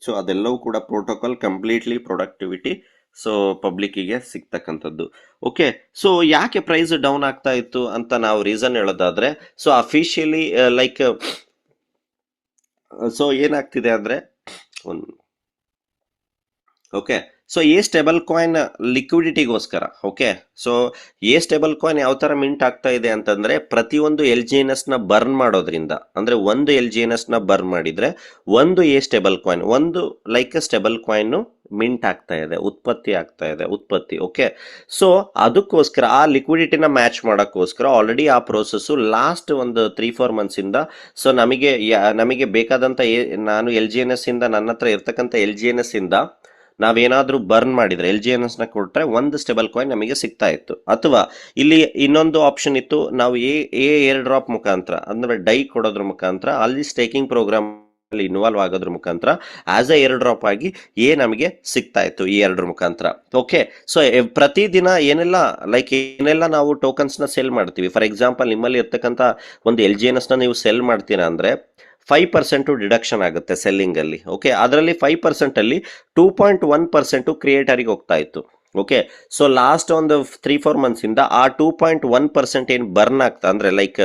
ಸೊ ಅದೆಲ್ಲವೂ ಕೂಡ ಪ್ರೋಟೋಕಾಲ್ ಕಂಪ್ಲೀಟ್ಲಿ ಪ್ರೊಡಕ್ಟಿವಿಟಿ ಸೊ ಪಬ್ಲಿಕ್ಕಿಗೆ ಸಿಗ್ತಕ್ಕಂಥದ್ದು. ಓಕೆ, ಸೊ ಯಾಕೆ ಪ್ರೈಸ್ ಡೌನ್ ಆಗ್ತಾ ಇತ್ತು ಅಂತ ನಾವು ರೀಸನ್ ಹೇಳೋದಾದ್ರೆ, ಸೊ ಅಫಿಷಿಯಲಿ ಲೈಕ್ ಸೊ ಏನಾಗ್ತಿದೆ ಅಂದ್ರೆ ಓಕೆ, ಸೊ ಸ್ಟೇಬಲ್ ಕಾಯಿನ್ ಲಿಕ್ವಿಡಿಟಿಗೋಸ್ಕರ. ಓಕೆ, ಸೊ ಸ್ಟೇಬಲ್ ಕಾಯಿನ್ ಯಾವ ತರ ಮಿಂಟ್ ಆಗ್ತಾ ಇದೆ ಅಂತಂದ್ರೆ ಪ್ರತಿಯೊಂದು LGNS ನ ಬರ್ನ್ ಮಾಡೋದ್ರಿಂದ, ಅಂದ್ರೆ ಒಂದು LGNS ನ ಬರ್ನ್ ಮಾಡಿದ್ರೆ ಒಂದು ಸ್ಟೇಬಲ್ ಕಾಯಿನ್, ಒಂದು ಲೈಕ್ ಸ್ಟೇಬಲ್ ಕಾಯಿನ್ ಮಿಂಟ್ ಆಗ್ತಾ ಇದೆ, ಉತ್ಪತ್ತಿ ಆಗ್ತಾ ಇದೆ. ಓಕೆ, ಸೊ ಅದಕ್ಕೋಸ್ಕರ ಆ ಲಿಕ್ವಿಡಿಟಿನ ಮ್ಯಾಚ್ ಮಾಡೋಕ್ಕೋಸ್ಕರ ಆಲ್ರೆಡಿ ಆ ಪ್ರೋಸೆಸ್ ಲಾಸ್ಟ್ ಒಂದು 3-4 months ಇಂದ ಸೊ ನಮಗೆ ಬೇಕಾದಂತ ನಾನು LGNS ಇಂದ ನನ್ನ ಹತ್ರ ಇರ್ತಕ್ಕಂಥ LGNS ಇಂದ ನಾವೇನಾದ್ರೂ ಬರ್ನ್ ಮಾಡಿದ್ರೆ LGNS ನ ಕೊಟ್ರೆ ಒಂದು ಸ್ಟೇಬಲ್ ಕಾಯಿನ್ ನಮಗೆ ಸಿಗ್ತಾ ಇತ್ತು. ಅಥವಾ ಇಲ್ಲಿ ಇನ್ನೊಂದು ಆಪ್ಷನ್ ಇತ್ತು, ನಾವು ಏರ್ ಡ್ರಾಪ್ ಮುಖಾಂತರ ಅಂದ್ರೆ ಡೈ ಕೊಡೋದ್ರ ಮುಖಾಂತರ ಅಲ್ಲಿ ಸ್ಟೇಕಿಂಗ್ ಪ್ರೋಗ್ರಾಮ್ ಅಲ್ಲಿ ನಾವು LGNS ನ ಬರ್ನ್ ಮಾಡ್ಬೋದು. ಸೊ ಅದನ್ನು ಕೂಡ ನಾವು ಮಾಡ್ಬೋದು. ಓಕೆ, ಸೊ ಇನ್ವಾಲ್ವ್ ಆಗೋದ್ರ ಮುಖಾಂತರ ಆಸ್ ಎ ಏರ್ ಡ್ರಾಪ್ ಆಗಿ ನಮಗೆ ಸಿಗ್ತಾ ಇತ್ತು ಈ ಎರಡರ ಮುಖಾಂತರ. ಓಕೆ, ಸೊ ಪ್ರತಿದಿನ ಏನೆಲ್ಲ ನಾವು ಟೋಕನ್ಸ್ ನ ಸೆಲ್ ಮಾಡ್ತೀವಿ. ಫಾರ್ ಎಕ್ಸಾಂಪಲ್, ನಿಮ್ಮಲ್ಲಿ ಇರ್ತಕ್ಕಂಥ ಒಂದು LGNS ನ ನೀವು ಸೆಲ್ ಮಾಡ್ತೀರಾ ಅಂದ್ರೆ 5% ಡಿಡಕ್ಷನ್ ಆಗುತ್ತೆ ಸೆಲ್ಲಿಂಗ್ ಅಲ್ಲಿ. ಓಕೆ, ಅದರಲ್ಲಿ 5% ಅಲ್ಲಿ 2.1% ಕ್ರಿಯೇಟರ್ಗೆ ಹೋಗ್ತಾ ಇತ್ತು. ಓಕೆ, ಸೊ ಲಾಸ್ಟ್ ಒಂದು 3-4 ಮಂತ್ಸ್ ಇಂದ ಆ 2.1% ಏನು ಬರ್ನ್ ಆಗ್ತಾ ಅಂದ್ರೆ ಲೈಕ್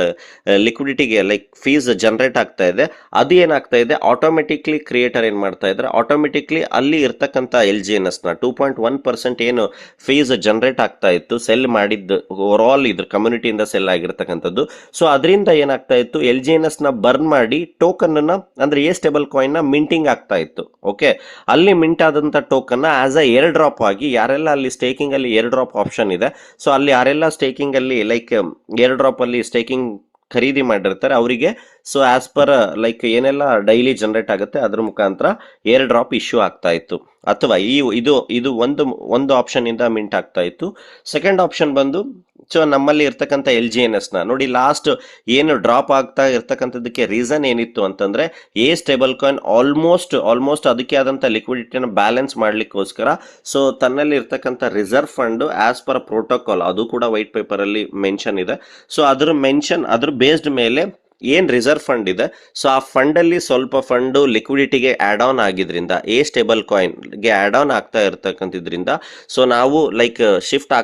ಲಿಕ್ವಿಡಿಟಿಗೆ ಲೈಕ್ ಫೀಸ್ ಜನರೇಟ್ ಆಗ್ತಾ ಇದೆ, ಅದು ಏನಾಗ್ತಾ ಇದೆ ಆಟೋಮೆಟಿಕ್ಲಿ ಕ್ರಿಯೇಟರ್ ಏನ್ ಮಾಡ್ತಾ ಇದ್ರೆ ಆಟೋಮೆಟಿಕ್ಲಿ ಅಲ್ಲಿ ಇರ್ತಕ್ಕಂಥ LGNS ನ 2.1% ಏನು ಫೀಸ್ ಜನರೇಟ್ ಆಗ್ತಾ ಇತ್ತು ಸೆಲ್ ಮಾಡಿದ್ದು ಓವರ್ ಆಲ್ ಇದ್ರ ಕಮ್ಯುನಿಟಿಯಿಂದ ಸೆಲ್ ಆಗಿರ್ತಕ್ಕಂಥದ್ದು. ಸೊ ಅದರಿಂದ ಏನಾಗ್ತಾ ಇತ್ತು LGNS ನ ಬರ್ನ್ ಮಾಡಿ ಟೋಕನ್ ಅನ್ನ ಅಂದ್ರೆ ಸ್ಟೇಬಲ್ ಕಾಯಿನ್ ನ ಮಿಂಟಿಂಗ್ ಆಗ್ತಾ ಇತ್ತು. ಓಕೆ, ಅಲ್ಲಿ ಮಿಂಟ್ ಆದಂತ token as a air drop ಆಗಿ ಯಾರೆಲ್ಲ ಅಲ್ಲಿ ಸ್ಟೇಕಿಂಗ್ ಅಲ್ಲಿ ಏರ್ ಡ್ರಾಪ್ ಆಪ್ಷನ್ ಇದೆ, ಸೊ ಅಲ್ಲಿ ಯಾರೆಲ್ಲ ಸ್ಟೇಕಿಂಗ್ ಅಲ್ಲಿ ಲೈಕ್ ಏರ್ ಡ್ರಾಪ್ ಅಲ್ಲಿ ಸ್ಟೇಕಿಂಗ್ ಖರೀದಿ ಮಾಡಿರ್ತಾರೆ ಅವರಿಗೆ ಸೊ ಆಸ್ ಪರ್ ಲೈಕ್ ಏನೆಲ್ಲ ಡೈಲಿ ಜನರೇಟ್ ಆಗುತ್ತೆ ಅದ್ರ ಮುಖಾಂತರ ಏರ್ ಡ್ರಾಪ್ ಇಶ್ಯೂ ಆಗ್ತಾ ಇತ್ತು. ಅಥವಾ ಇದು ಒಂದು ಆಪ್ಷನ್ ಇಂದ ಮಿಂಟ್ ಆಗ್ತಾ ಇತ್ತು. ಸೆಕೆಂಡ್ ಆಪ್ಷನ್ ಬಂದು ಸೊ ನಮ್ಮಲ್ಲಿ ಇರ್ತಕ್ಕಂಥ LGNS ನ ನೋಡಿ ಲಾಸ್ಟ್ ಏನು ಡ್ರಾಪ್ ಆಗ್ತಾ ಇರ್ತಕ್ಕಂಥದ್ದಕ್ಕೆ ರೀಸನ್ ಏನಿತ್ತು ಅಂತಂದ್ರೆ ಸ್ಟೇಬಲ್ ಕಾಯಿನ್ ಆಲ್ಮೋಸ್ಟ್ ಅದಕ್ಕೆ ಆದಂತ ಲಿಕ್ವಿಡಿಟಿನ ಬ್ಯಾಲೆನ್ಸ್ ಮಾಡ್ಲಿಕ್ಕೋಸ್ಕರ ಸೊ ತನ್ನಲ್ಲಿ ಇರ್ತಕ್ಕಂಥ reserve fund as per protocol ಅದು ಕೂಡ ವೈಟ್ ಪೇಪರ್ ಅಲ್ಲಿ ಮೆನ್ಷನ್ ಇದೆ. ಸೊ ಅದ್ರ ಬೇಸ್ಡ್ ಮೇಲೆ ಏನ್ ರಿಸರ್ವ್ ಫಂಡ್ ಇದೆ, ಸೊ ಆ ಫಂಡ್ ಅಲ್ಲಿ ಸ್ವಲ್ಪ ಫಂಡ್ ಲಿಕ್ವಿಡಿಟಿಗೆ ಆಡ್ ಆನ್ ಆಗಿದ್ರಿಂದ ಸ್ಟೇಬಲ್ ಕಾಯಿನ್ ಗೆ ಆಡ್ ಆನ್ ಆಗ್ತಾ ಇರ್ತಕ್ಕಂಥದ್ರಿಂದ ಸೊ ನಾವು ಲೈಕ್ ಶಿಫ್ಟ್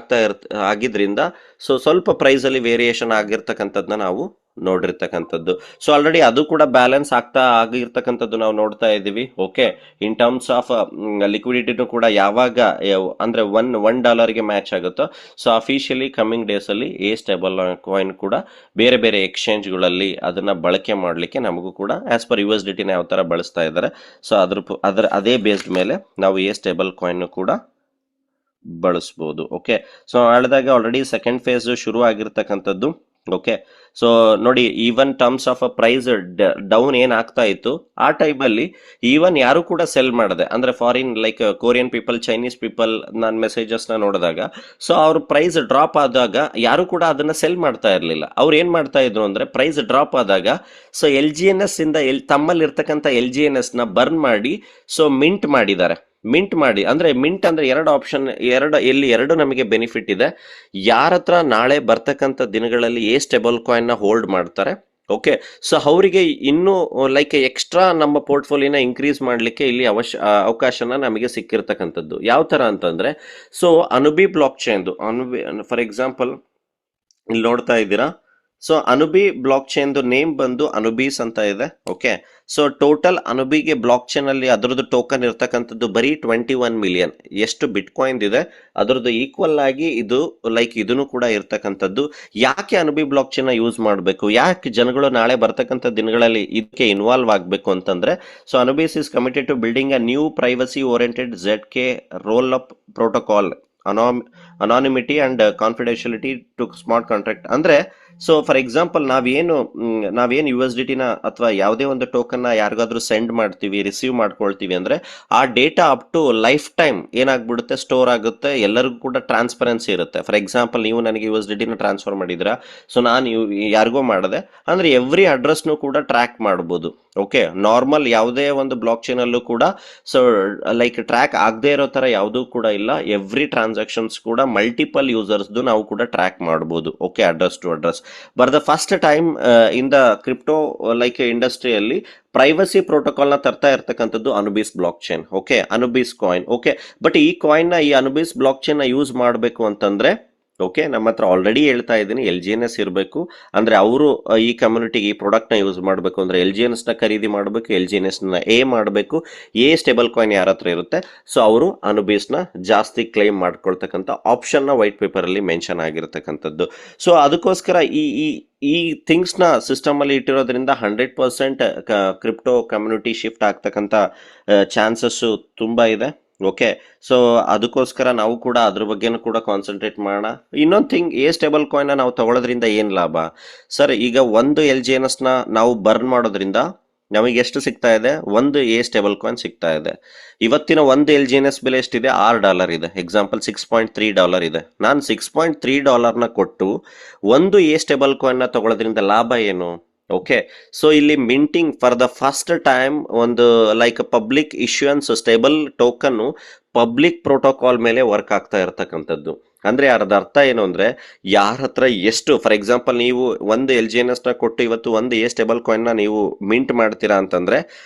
ಆಗಿದ್ರಿಂದ ಸೊ ಸ್ವಲ್ಪ ಪ್ರೈಸ್ ಅಲ್ಲಿ ವೇರಿಯೇಷನ್ ಆಗಿರ್ತಕ್ಕಂಥದ್ದನ್ನ ನಾವು ನೋಡಿರ್ತಕ್ಕಂಥದ್ದು. ಸೊ ಆಲ್ರೆಡಿ ಅದು ಕೂಡ ಬ್ಯಾಲೆನ್ಸ್ ಆಗಿರ್ತಕ್ಕಂಥದ್ದು ನಾವು ನೋಡ್ತಾ ಇದ್ದೀವಿ. ಓಕೆ, ಇನ್ ಟರ್ಮ್ಸ್ ಆಫ್ ಲಿಕ್ವಿಡಿಟಿನೂ ಕೂಡ ಯಾವಾಗ ಅಂದ್ರೆ $1 ಮ್ಯಾಚ್ ಆಗುತ್ತೋ ಸೊ ಅಫಿಷಿಯಲಿ ಕಮಿಂಗ್ ಡೇಸ್ ಅಲ್ಲಿ ಸ್ಟೇಬಲ್ ಕಾಯಿನ್ ಕೂಡ ಬೇರೆ ಬೇರೆ ಎಕ್ಸ್ಚೇಂಜ್ಗಳಲ್ಲಿ ಅದನ್ನ ಬಳಕೆ ಮಾಡಲಿಕ್ಕೆ ನಮಗೂ ಕೂಡ ಆಸ್ ಪರ್ USDT ಯಾವ ತರ ಬಳಸ್ತಾ ಇದ್ದಾರೆ ಸೊ ಅದೇ ಬೇಸ್ಡ್ ಮೇಲೆ ನಾವು ಸ್ಟೇಬಲ್ ಕಾಯಿನ್ ಕೂಡ ಬಳಸಬಹುದು. ಓಕೆ, ಸೊ ಹೇಳಿದಾಗ ಆಲ್ರೆಡಿ ಸೆಕೆಂಡ್ ಫೇಸ್ ಶುರು ಆಗಿರ್ತಕ್ಕಂಥದ್ದು. ಓಕೆ, ಸೊ ನೋಡಿ even terms of a price down ಏನಾಗ್ತಾ ಇತ್ತು ಆ ಟೈಮಲ್ಲಿ ಈವನ್ ಯಾರು ಕೂಡ ಸೆಲ್ ಮಾಡದೆ ಅಂದ್ರೆ foreign like Korean people, Chinese people ನನ್ನ ಮೆಸೇಜಸ್ ನ ನೋಡಿದಾಗ ಸೊ ಅವ್ರ ಪ್ರೈಸ್ ಡ್ರಾಪ್ ಆದಾಗ ಯಾರು ಕೂಡ ಅದನ್ನ ಸೆಲ್ ಮಾಡ್ತಾ ಇರ್ಲಿಲ್ಲ. ಅವ್ರು ಏನ್ ಮಾಡ್ತಾ ಇದ್ರು ಅಂದ್ರೆ ಪ್ರೈಸ್ ಡ್ರಾಪ್ ಆದಾಗ ಸೊ LGNS ಇಂದ ತಮ್ಮಲ್ಲಿ ಇರ್ತಕ್ಕಂಥ LGNS ನ ಬರ್ನ್ ಮಾಡಿ ಸೊ ಮಿಂಟ್ ಮಾಡಿ ಅಂದ್ರೆ ಮಿಂಟ್ ಅಂದ್ರೆ ಎರಡು ಆಪ್ಷನ್ ಎರಡು ನಮಗೆ ಬೆನಿಫಿಟ್ ಇದೆ. ಯಾರ ಹತ್ರ ನಾಳೆ ಬರ್ತಕ್ಕಂಥ ದಿನಗಳಲ್ಲಿ ಸ್ಟೇಬಲ್ ಕಾಯಿನ್ ನ ಹೋಲ್ಡ್ ಮಾಡ್ತಾರೆ, ಓಕೆ, ಸೊ ಅವರಿಗೆ ಇನ್ನೂ ಲೈಕ್ ಎಕ್ಸ್ಟ್ರಾ ನಮ್ಮ ಪೋರ್ಟ್ಫೋಲಿಯೋನ ಇನ್ಕ್ರೀಸ್ ಮಾಡ್ಲಿಕ್ಕೆ ಇಲ್ಲಿ ಅವಕಾಶನ ನಮಗೆ ಸಿಕ್ಕಿರ್ತಕ್ಕಂಥದ್ದು. ಯಾವ ತರ ಅಂತಂದ್ರೆ so Anubi block chain for example ಇಲ್ಲಿ ನೋಡ್ತಾ ಇದ್ದೀರಾ. So Anubi block chain name ಬಂದು ಅನುಬೀಸ್ ಅಂತ ಇದೆ. ಓಕೆ, ಸೊ ಟೋಟಲ್ ಅನುಬಿಗೆ ಬ್ಲಾಕ್ ಚೈನ್ ಅಲ್ಲಿ ಅದರದ್ದು ಟೋಕನ್ ಇರ್ತಕ್ಕಂಥದ್ದು ಬರೀ 21 ಮಿಲಿಯನ್. ಎಷ್ಟು ಬಿಟ್ ಕಾಯಿನ್ ಇದೆ ಅದರದ್ದು ಈಕ್ವಲ್ ಆಗಿ ಇದು ಲೈಕ್ ಇದನ್ನು ಕೂಡ ಇರ್ತಕ್ಕಂಥದ್ದು. ಯಾಕೆ ಅನುಬಿ ಬ್ಲಾಕ್ ಚೈನ್ ಯೂಸ್ ಮಾಡಬೇಕು, ಯಾಕೆ ಜನಗಳು ನಾಳೆ ಬರ್ತಕ್ಕಂಥ ದಿನಗಳಲ್ಲಿ ಇದಕ್ಕೆ ಇನ್ವಾಲ್ವ್ ಆಗಬೇಕು ಅಂತಂದ್ರೆ so Anubis is committed to building a new privacy oriented ZK roll up protocol anonymity and confidentiality to smart contract. ಅಂದ್ರೆ ಸೊ ಫಾರ್ ಎಕ್ಸಾಂಪಲ್ ನಾವೇನು USDT ನ ಅಥವಾ ಯಾವುದೇ ಒಂದು ಟೋಕನ್ ನ ಯಾರಿಗಾದ್ರೂ ಸೆಂಡ್ ಮಾಡ್ತೀವಿ, ರಿಸೀವ್ ಮಾಡ್ಕೊಳ್ತೀವಿ ಅಂದ್ರೆ ಆ data up to lifetime ಏನಾಗ್ಬಿಡುತ್ತೆ, ಸ್ಟೋರ್ ಆಗುತ್ತೆ, ಎಲ್ಲರಿಗೂ ಕೂಡ ಟ್ರಾನ್ಸ್ಪರೆನ್ಸಿ ಇರುತ್ತೆ. ಫಾರ್ ಎಕ್ಸಾಂಪಲ್ ನೀವು ನನಗೆ USDT ನ ಟ್ರಾನ್ಸ್ಫರ್ ಮಾಡಿದ್ರ, ಸೊ ನಾನು ಯಾರಿಗೋ ಮಾಡಿದೆ ಅಂದ್ರೆ ಎವ್ರಿ ಅಡ್ರೆಸ್ನು ಕೂಡ ಟ್ರ್ಯಾಕ್ ಮಾಡಬಹುದು. ಓಕೆ, ನಾರ್ಮಲ್ ಯಾವುದೇ ಒಂದು ಬ್ಲಾಕ್ ಚೈನ್ ಅಲ್ಲೂ ಕೂಡ ಸೊ ಲೈಕ್ ಟ್ರ್ಯಾಕ್ ಆಗದೆ ಇರೋ ತರ ಯಾವುದೂ ಕೂಡ ಇಲ್ಲ. ಎವ್ರಿ ಟ್ರಾನ್ಸಾಕ್ಷನ್ಸ್ ಕೂಡ ಮಲ್ಟಿಪಲ್ ಯೂಸರ್ಸ್ ನಾವು ಕೂಡ ಟ್ರ್ಯಾಕ್ ಮಾಡಬಹುದು. Okay, address to address. But the first time in the crypto like ಇಂಡಸ್ಟ್ರಿಯಲ್ಲಿ ಪ್ರೈವಸಿ ಪ್ರೋಟೋಕಾಲ್ ನ ತರ್ತಾ ಇರ್ತಕ್ಕಂಥದ್ದು Anubis block chain. Okay, Anubis coin. Okay, but ಈ ಕಾಯಿನ್ ನ ಈ ಅನುಬೀಸ್ ಬ್ಲಾಕ್ ಚೈನ್ ನ ಯೂಸ್ ಮಾಡಬೇಕು ಅಂತಂದ್ರೆ ಓಕೆ, ನಮ್ಮ ಹತ್ರ ಆಲ್ರೆಡಿ ಹೇಳ್ತಾ ಇದ್ದೀನಿ LGNS ಇರಬೇಕು. ಅಂದ್ರೆ ಅವರು ಈ ಕಮ್ಯುನಿಟಿಗೆ ಈ ಪ್ರಾಡಕ್ಟ್ ನ ಯೂಸ್ ಮಾಡಬೇಕು ಅಂದ್ರೆ LGNS ನ ಖರೀದಿ ಮಾಡಬೇಕು, LGNS ನ ಮಾಡಬೇಕು. ಸ್ಟೇಬಲ್ ಕಾಯಿನ್ ಯಾರ ಹತ್ರ ಇರುತ್ತೆ ಸೊ ಅವರು ಅನುಬೀಸ್ ನ ಜಾಸ್ತಿ ಕ್ಲೈಮ್ ಮಾಡ್ಕೊಳ್ತಕ್ಕಂಥ ಆಪ್ಷನ್ ನ ವೈಟ್ ಪೇಪರ್ ಅಲ್ಲಿ ಮೆನ್ಷನ್ ಆಗಿರ್ತಕ್ಕಂಥದ್ದು. ಸೊ ಅದಕ್ಕೋಸ್ಕರ ಈ ಥಿಂಗ್ಸ್ ನ ಸಿಸ್ಟಮ್ ಅಲ್ಲಿ ಇಟ್ಟಿರೋದ್ರಿಂದ 100% ಕ್ರಿಪ್ಟೋ ಕಮ್ಯುನಿಟಿ ಶಿಫ್ಟ್ ಆಗ್ತಕ್ಕಂಥ ಚಾನ್ಸಸ್ ತುಂಬಾ ಇದೆ. ಓಕೆ, ಸೊ ಅದಕ್ಕೋಸ್ಕರ ನಾವು ಕೂಡ ಅದ್ರ ಬಗ್ಗೆನೂ ಕೂಡ ಕಾನ್ಸಂಟ್ರೇಟ್ ಮಾಡೋಣ. ಇನ್ನೊಂದು ಥಿಂಗ್, ಸ್ಟೇಬಲ್ ಕಾಯಿನ್ ನಾವು ತಗೊಳ್ಳೋದ್ರಿಂದ ಏನ್ ಲಾಭ ಸರ್? ಈಗ ಒಂದು LGNS ನ ನಾವು ಬರ್ನ್ ಮಾಡೋದ್ರಿಂದ ನಮಗೆ ಎಷ್ಟು ಸಿಗ್ತಾ ಇದೆ? ಒಂದು ಸ್ಟೇಬಲ್ ಕಾಯಿನ್ ಸಿಗ್ತಾ ಇದೆ. ಇವತ್ತಿನ ಒಂದು LGNS ಬೆಲೆ ಎಷ್ಟಿದೆ? $6 ಇದೆ. ಎಕ್ಸಾಂಪಲ್ $6.3 ಇದೆ. ನಾನು $6.3 ನ ಕೊಟ್ಟು ಒಂದು ಸ್ಟೇಬಲ್ ಕಾಯಿನ್ ನ ತಗೊಳ್ಳೋದ್ರಿಂದ ಲಾಭ ಏನು? ಓಕೆ, ಸೊ ಇಲ್ಲಿ minting for the first time ಒಂದು like public issuance stable token public protocol ಮೇಲೆ ವರ್ಕ್ ಆಗ್ತಾ ಇರತಕ್ಕಂಥದ್ದು. ಅಂದ್ರೆ ಅದ್ರ ಅರ್ಥ ಏನು ಅಂದ್ರೆ, ಯಾರ ಹತ್ರ ಎಷ್ಟು, ಫಾರ್ ಎಕ್ಸಾಂಪಲ್ ನೀವು ಒಂದು LGNS ನ ಕೊಟ್ಟು ಇವತ್ತು ಒಂದು ಸ್ಟೇಬಲ್ ಕಾಯಿನ್ ನ ನೀವು ಮಿಂಟ್ ಮಾಡ್ತೀರಾ ಅಂತಂದ್ರೆ,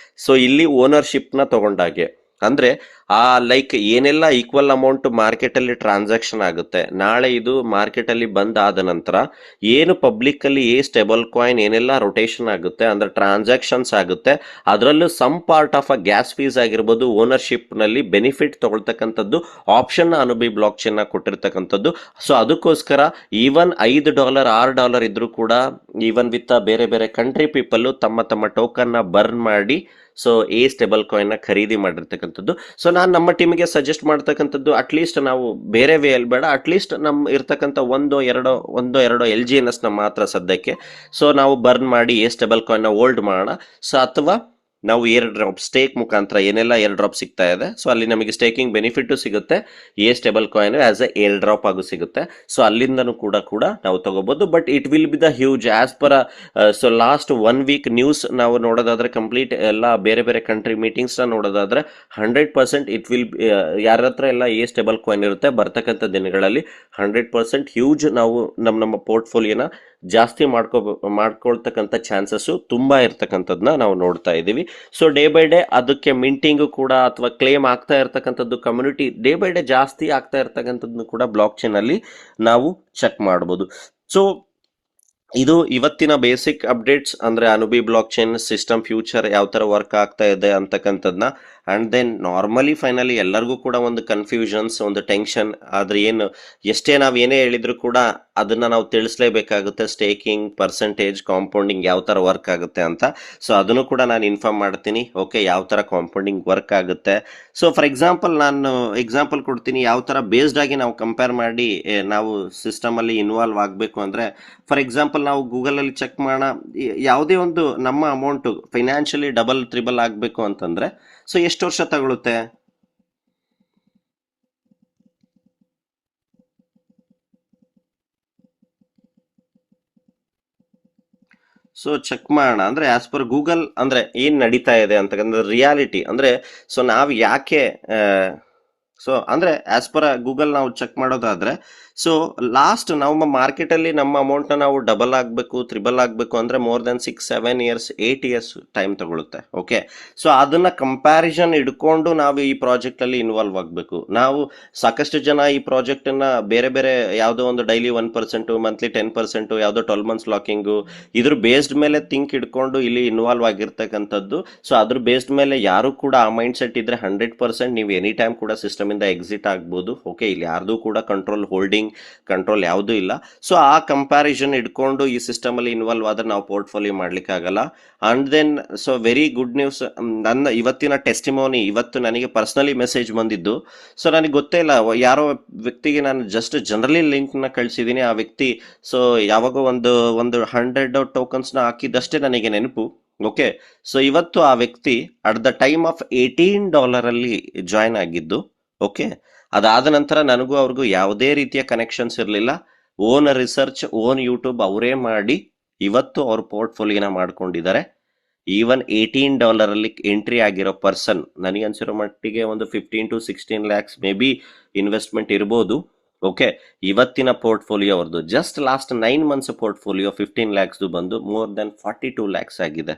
ಸೊ ಇಲ್ಲಿ ಓನರ್ಶಿಪ್ ನ ತಗೊಂಡಾಗೆ. ಅಂದ್ರೆ ಆ ಲೈಕ್ ಏನೆಲ್ಲ ಈಕ್ವಲ್ ಅಮೌಂಟ್ ಮಾರ್ಕೆಟ್ ಅಲ್ಲಿ ಟ್ರಾನ್ಸಾಕ್ಷನ್ ಆಗುತ್ತೆ, ನಾಳೆ ಇದು ಮಾರ್ಕೆಟ್ ಅಲ್ಲಿ ಬಂದ್ ಆದ ನಂತರ ಏನು ಪಬ್ಲಿಕ್ ಅಲ್ಲಿ ಸ್ಟೇಬಲ್ ಕಾಯಿನ್ ಏನೆಲ್ಲ ರೊಟೇಷನ್ ಆಗುತ್ತೆ ಅಂದ್ರೆ ಟ್ರಾನ್ಸಾಕ್ಷನ್ಸ್ ಆಗುತ್ತೆ, ಅದರಲ್ಲೂ some part of a gas fees ಆಗಿರ್ಬೋದು, ಓನರ್ಶಿಪ್ ನಲ್ಲಿ ಬೆನಿಫಿಟ್ ತಗೊಳ್ತಕ್ಕಂಥದ್ದು ಆಪ್ಷನ್ ಅನುಬಿ ಬ್ಲಾಕ್ ಚೈನ್ ಕೊಟ್ಟಿರ್ತಕ್ಕಂಥದ್ದು. ಸೊ ಅದಕ್ಕೋಸ್ಕರ ಈವನ್ $5 $6 ಇದ್ರೂ ಕೂಡ ಈವನ್ ವಿತ್ ಬೇರೆ ಬೇರೆ ಕಂಟ್ರಿ ಪೀಪಲ್ ತಮ್ಮ ತಮ್ಮ ಟೋಕನ್ ನ ಬರ್ನ್ ಮಾಡಿ ಸೊ ಸ್ಟೇಬಲ್ ಕಾಯಿನ್ ನ ಖರೀದಿ ಮಾಡಿರ್ತಕ್ಕಂಥದ್ದು. ಸೊ ನಾನು ನಮ್ಮ ಟೀಮಿಗೆ ಸಜೆಸ್ಟ್ ಮಾಡ್ತಕ್ಕಂಥದ್ದು, ಅಟ್ಲೀಸ್ಟ್ ನಾವು ಬೇರೆ ವೇ ಅಲ್ಲಿ ಬೇಡ, ಅಟ್ಲೀಸ್ಟ್ ನಮ್ಮ ಇರ್ತಕ್ಕಂಥ ಒಂದೋ ಎರಡೋ LGNS ನ ಮಾತ್ರ ಸದ್ಯಕ್ಕೆ ಸೊ ನಾವು ಬರ್ನ್ ಮಾಡಿ ಸ್ಟೇಬಲ್ ಕಾಯಿನ್ ನ ಹೋಲ್ಡ್ ಮಾಡೋಣ. ಸೊ ಅಥವಾ ನಾವು ಏರ್ ಡ್ರಾಪ್ ಸ್ಟೇಕ್ ಮುಖಾಂತರ ಏನೆಲ್ಲ ಏರ್ ಡ್ರಾಪ್ ಸಿಗ್ತಾ ಇದೆ, ಸೊ ಅಲ್ಲಿ ನಮಗೆ ಸ್ಟೇಕಿಂಗ್ ಬೆನಿಫಿಟ್ ಸಿಗುತ್ತೆ, stable coin as a air drop ಆಗು ಸಿಗುತ್ತೆ. ಸೊ ಅಲ್ಲಿಂದನೂ ಕೂಡ ನಾವು ತಗೋಬಹುದು. But it will be the huge as per so last 1 week news ನಾವು ನೋಡೋದಾದ್ರೆ, ಕಂಪ್ಲೀಟ್ ಎಲ್ಲ ಬೇರೆ ಬೇರೆ ಕಂಟ್ರಿ ಮೀಟಿಂಗ್ಸ್ ನ ನೋಡೋದಾದ್ರೆ 100% ಇಟ್ ವಿಲ್ ಯಾರ ಹತ್ರ ಎಲ್ಲ ಸ್ಟೇಬಲ್ ಕಾಯಿನ್ ಇರುತ್ತೆ ಬರ್ತಕ್ಕಂಥ ದಿನಗಳಲ್ಲಿ 100% ಹ್ಯೂಜ್ ನಾವು ನಮ್ಮ ಪೋರ್ಟ್ಫೋಲಿಯೋನ ಜಾಸ್ತಿ ಮಾಡ್ಕೊಳ್ತಕ್ಕಂಥ ಚಾನ್ಸಸ್ ತುಂಬಾ ಇರ್ತಕ್ಕಂಥದ್ನ ನಾವು ನೋಡ್ತಾ ಇದ್ದೀವಿ. ಸೊ ಡೇ ಬೈ ಡೇ ಅದಕ್ಕೆ ಮಿಂಟಿಂಗು ಕೂಡ ಅಥವಾ ಕ್ಲೇಮ್ ಆಗ್ತಾ ಇರ್ತಕ್ಕಂಥದ್ದು ಕಮ್ಯುನಿಟಿ ಡೇ ಬೈ ಡೇ ಜಾಸ್ತಿ ಆಗ್ತಾ ಇರ್ತಕ್ಕಂಥದ್ದು ಕೂಡ ಬ್ಲಾಕ್ ಚೈನ್ ಅಲ್ಲಿ ನಾವು ಚೆಕ್ ಮಾಡಬಹುದು. ಸೊ ಇದು ಇವತ್ತಿನ ಬೇಸಿಕ್ ಅಪ್ಡೇಟ್ಸ್, ಅಂದ್ರೆ Anubi block chain system future ಯಾವ ತರ ವರ್ಕ್ ಆಗ್ತಾ ಇದೆ ಅಂತಕ್ಕಂಥದ್ನ. ಅಂಡ್ ದೆನ್ ನಾರ್ಮಲಿ ಫೈನಲಿ ಎಲ್ಲರಿಗೂ ಕೂಡ ಒಂದು ಕನ್ಫ್ಯೂಷನ್ಸ್, ಒಂದು ಟೆನ್ಷನ್, ಆದ್ರೆ ಏನು ಎಷ್ಟೇ ನಾವು ಏನೇ ಹೇಳಿದ್ರು ಕೂಡ ಅದನ್ನ ನಾವು ತಿಳಿಸ್ಲೇಬೇಕಾಗುತ್ತೆ, ಸ್ಟೇಕಿಂಗ್ ಪರ್ಸೆಂಟೇಜ್ ಕಾಂಪೌಂಡಿಂಗ್ ಯಾವ ತರ ವರ್ಕ್ ಆಗುತ್ತೆ ಅಂತ. ಸೊ ಅದನ್ನು ಕೂಡ ನಾನು ಇನ್ಫಾರ್ಮ್ ಮಾಡ್ತೀನಿ, ಓಕೆ, ಯಾವ ತರ ಕಾಂಪೌಂಡಿಂಗ್ ವರ್ಕ್ ಆಗುತ್ತೆ. ಸೊ ಫಾರ್ ಎಕ್ಸಾಂಪಲ್ ನಾನು ಎಕ್ಸಾಂಪಲ್ ಕೊಡ್ತೀನಿ, ಯಾವ ತರ ಬೇಸ್ಡ್ ಆಗಿ ನಾವು ಕಂಪೇರ್ ಮಾಡಿ ನಾವು ಸಿಸ್ಟಮ್ ಅಲ್ಲಿ ಇನ್ವಾಲ್ವ್ ಆಗಬೇಕು ಅಂದ್ರೆ, ಫಾರ್ ಎಕ್ಸಾಂಪಲ್ ನಾವು ಗೂಗಲ್ ಅಲ್ಲಿ ಚೆಕ್ ಮಾಡೋಣ, ಯಾವುದೇ ಒಂದು ನಮ್ಮ ಅಮೌಂಟ್ ಫೈನಾನ್ಷಿಯಲಿ ಡಬಲ್ ತ್ರಿಬಲ್ ಆಗಬೇಕು ಅಂತಂದ್ರೆ ಸೊ ಎಷ್ಟು ವರ್ಷ ತಗೊಳುತ್ತೆ? ಸೊ ಚೆಕ್ ಮಾಡೋಣ ಅಂದ್ರೆ ಆಸ್ ಪರ್ ಗೂಗಲ್ ಅಂದ್ರೆ ಏನ್ ನಡೀತಾ ಇದೆ ಅಂತಕ್ಕಂಥ ರಿಯಾಲಿಟಿ ಅಂದ್ರೆ, ಸೊ ನಾವು ಯಾಕೆ ಸೊ ಅಂದ್ರೆ ಆಸ್ ಪರ್ ಗೂಗಲ್ ನಾವು ಚೆಕ್ ಮಾಡೋದಾದ್ರೆ, ಸೊ ಲಾಸ್ಟ್ ನಮ್ಮ ಮಾರ್ಕೆಟ್ ಅಲ್ಲಿ ನಮ್ಮ ಅಮೌಂಟ್ ನ ನಾವು ಡಬಲ್ ಆಗಬೇಕು ತ್ರಿಬಲ್ ಆಗಬೇಕು ಅಂದ್ರೆ more than 6-7 years 8 years time ತಗೊಳುತ್ತೆ. ಓಕೆ, ಸೊ ಅದನ್ನ ಕಂಪ್ಯಾರಿಸನ್ ಇಟ್ಕೊಂಡು ನಾವು ಈ ಪ್ರಾಜೆಕ್ಟ್ ಅಲ್ಲಿ ಇನ್ವಾಲ್ವ್ ಆಗಬೇಕು. ನಾವು ಸಾಕಷ್ಟು ಜನ ಈ ಪ್ರಾಜೆಕ್ಟ್ ಅನ್ನ ಬೇರೆ ಬೇರೆ ಯಾವುದೋ ಒಂದು ಡೈಲಿ 1% ಮಂತ್ಲಿ 10%, ಯಾವುದೋ 12 months ಲಾಕಿಂಗು, ಇದ್ರ ಬೇಸ್ಡ್ ಮೇಲೆ ಥಿಂಕ್ ಇಟ್ಕೊಂಡು ಇಲ್ಲಿ ಇನ್ವಾಲ್ವ್ ಆಗಿರ್ತಕ್ಕಂಥದ್ದು. ಸೊ ಅದ್ರ ಬೇಸ್ಡ್ ಮೇಲೆ ಯಾರು ಕೂಡ ಆ ಮೈಂಡ್ ಸೆಟ್ ಇದ್ರೆ 100% ನೀವು ಎನಿ ಟೈಮ್ ಕೂಡ ಸಿಸ್ಟಮ್ ಇಂದ ಎಕ್ಸಿಟ್ ಆಗ್ಬೋದು. ಓಕೆ, ಇಲ್ಲಿ ಯಾರ್ದು ಕೂಡ ಕಂಟ್ರೋಲ್ ಯಾವುದೂ ಇಲ್ಲ. ಸೊ ಆ ಕಂಪ್ಯಾರಿಸನ್ ಇಟ್ಕೊಂಡು ಈ ಸಿಸ್ಟಮ್ ಅಲ್ಲಿ ಇನ್ವಾಲ್ವ್ ಆದ್ರೆ ನಾವು ಪೋರ್ಟ್ಫೋಲಿಯೋ ಮಾಡ್ಲಿಕ್ಕೆ ಆಗಲ್ಲ. And then so very good news, ನನ್ನ ಇವತ್ತಿನ ಟೆಸ್ಟಿಮೋನಿ ಇವತ್ತು ನನಗೆ ಪರ್ಸನಲಿ ಮೆಸೇಜ್ ಬಂದಿದ್ದು. ಸೊ ನನಗೆ ಗೊತ್ತೇ ಇಲ್ಲ, ಯಾರೋ ವ್ಯಕ್ತಿಗೆ ನಾನು ಜಸ್ಟ್ ಜನರಲಿ ಲಿಂಕ್ ನ ಕಳಿಸಿದ್ದೀನಿ. ಆ ವ್ಯಕ್ತಿ ಸೊ ಯಾವಾಗ ಒಂದು 100 ಟೋಕನ್ಸ್ ನ ಹಾಕಿದಷ್ಟೇ ನನಗೆ ನೆನಪು. ಓಕೆ, ಸೊ ಇವತ್ತು ಆ ವ್ಯಕ್ತಿ ಅಟ್ ದ ಟೈಮ್ ಆಫ್ $18 ಅಲ್ಲಿ ಜಾಯ್ನ್ ಆಗಿದ್ದು. ಓಕೆ, ಅದಾದ ನಂತರ ನನಗೂ ಅವ್ರಿಗೂ ಯಾವುದೇ ರೀತಿಯ ಕನೆಕ್ಷನ್ಸ್ ಇರಲಿಲ್ಲ. ಓನ್ ರಿಸರ್ಚ್, ಓನ್ ಯೂಟ್ಯೂಬ್ ಅವರೇ ಮಾಡಿ ಇವತ್ತು ಅವ್ರ ಪೋರ್ಟ್ಫೋಲಿಯೋನ ಮಾಡ್ಕೊಂಡಿದ್ದಾರೆ. ಈವನ್ $18 ಅಲ್ಲಿ ಎಂಟ್ರಿ ಆಗಿರೋ ಪರ್ಸನ್ ನನಗೆ ಅನ್ಸಿರೋ ಮಟ್ಟಿಗೆ ಒಂದು 15 to 16 lakhs may be investment ಇರ್ಬೋದು. ಓಕೆ, ಇವತ್ತಿನ ಪೋರ್ಟ್ಫೋಲಿಯೋ ಅವ್ರದ್ದು just last 9 months portfolio 15 lakhs ಬಂದು more than 42 lakhs ಆಗಿದೆ.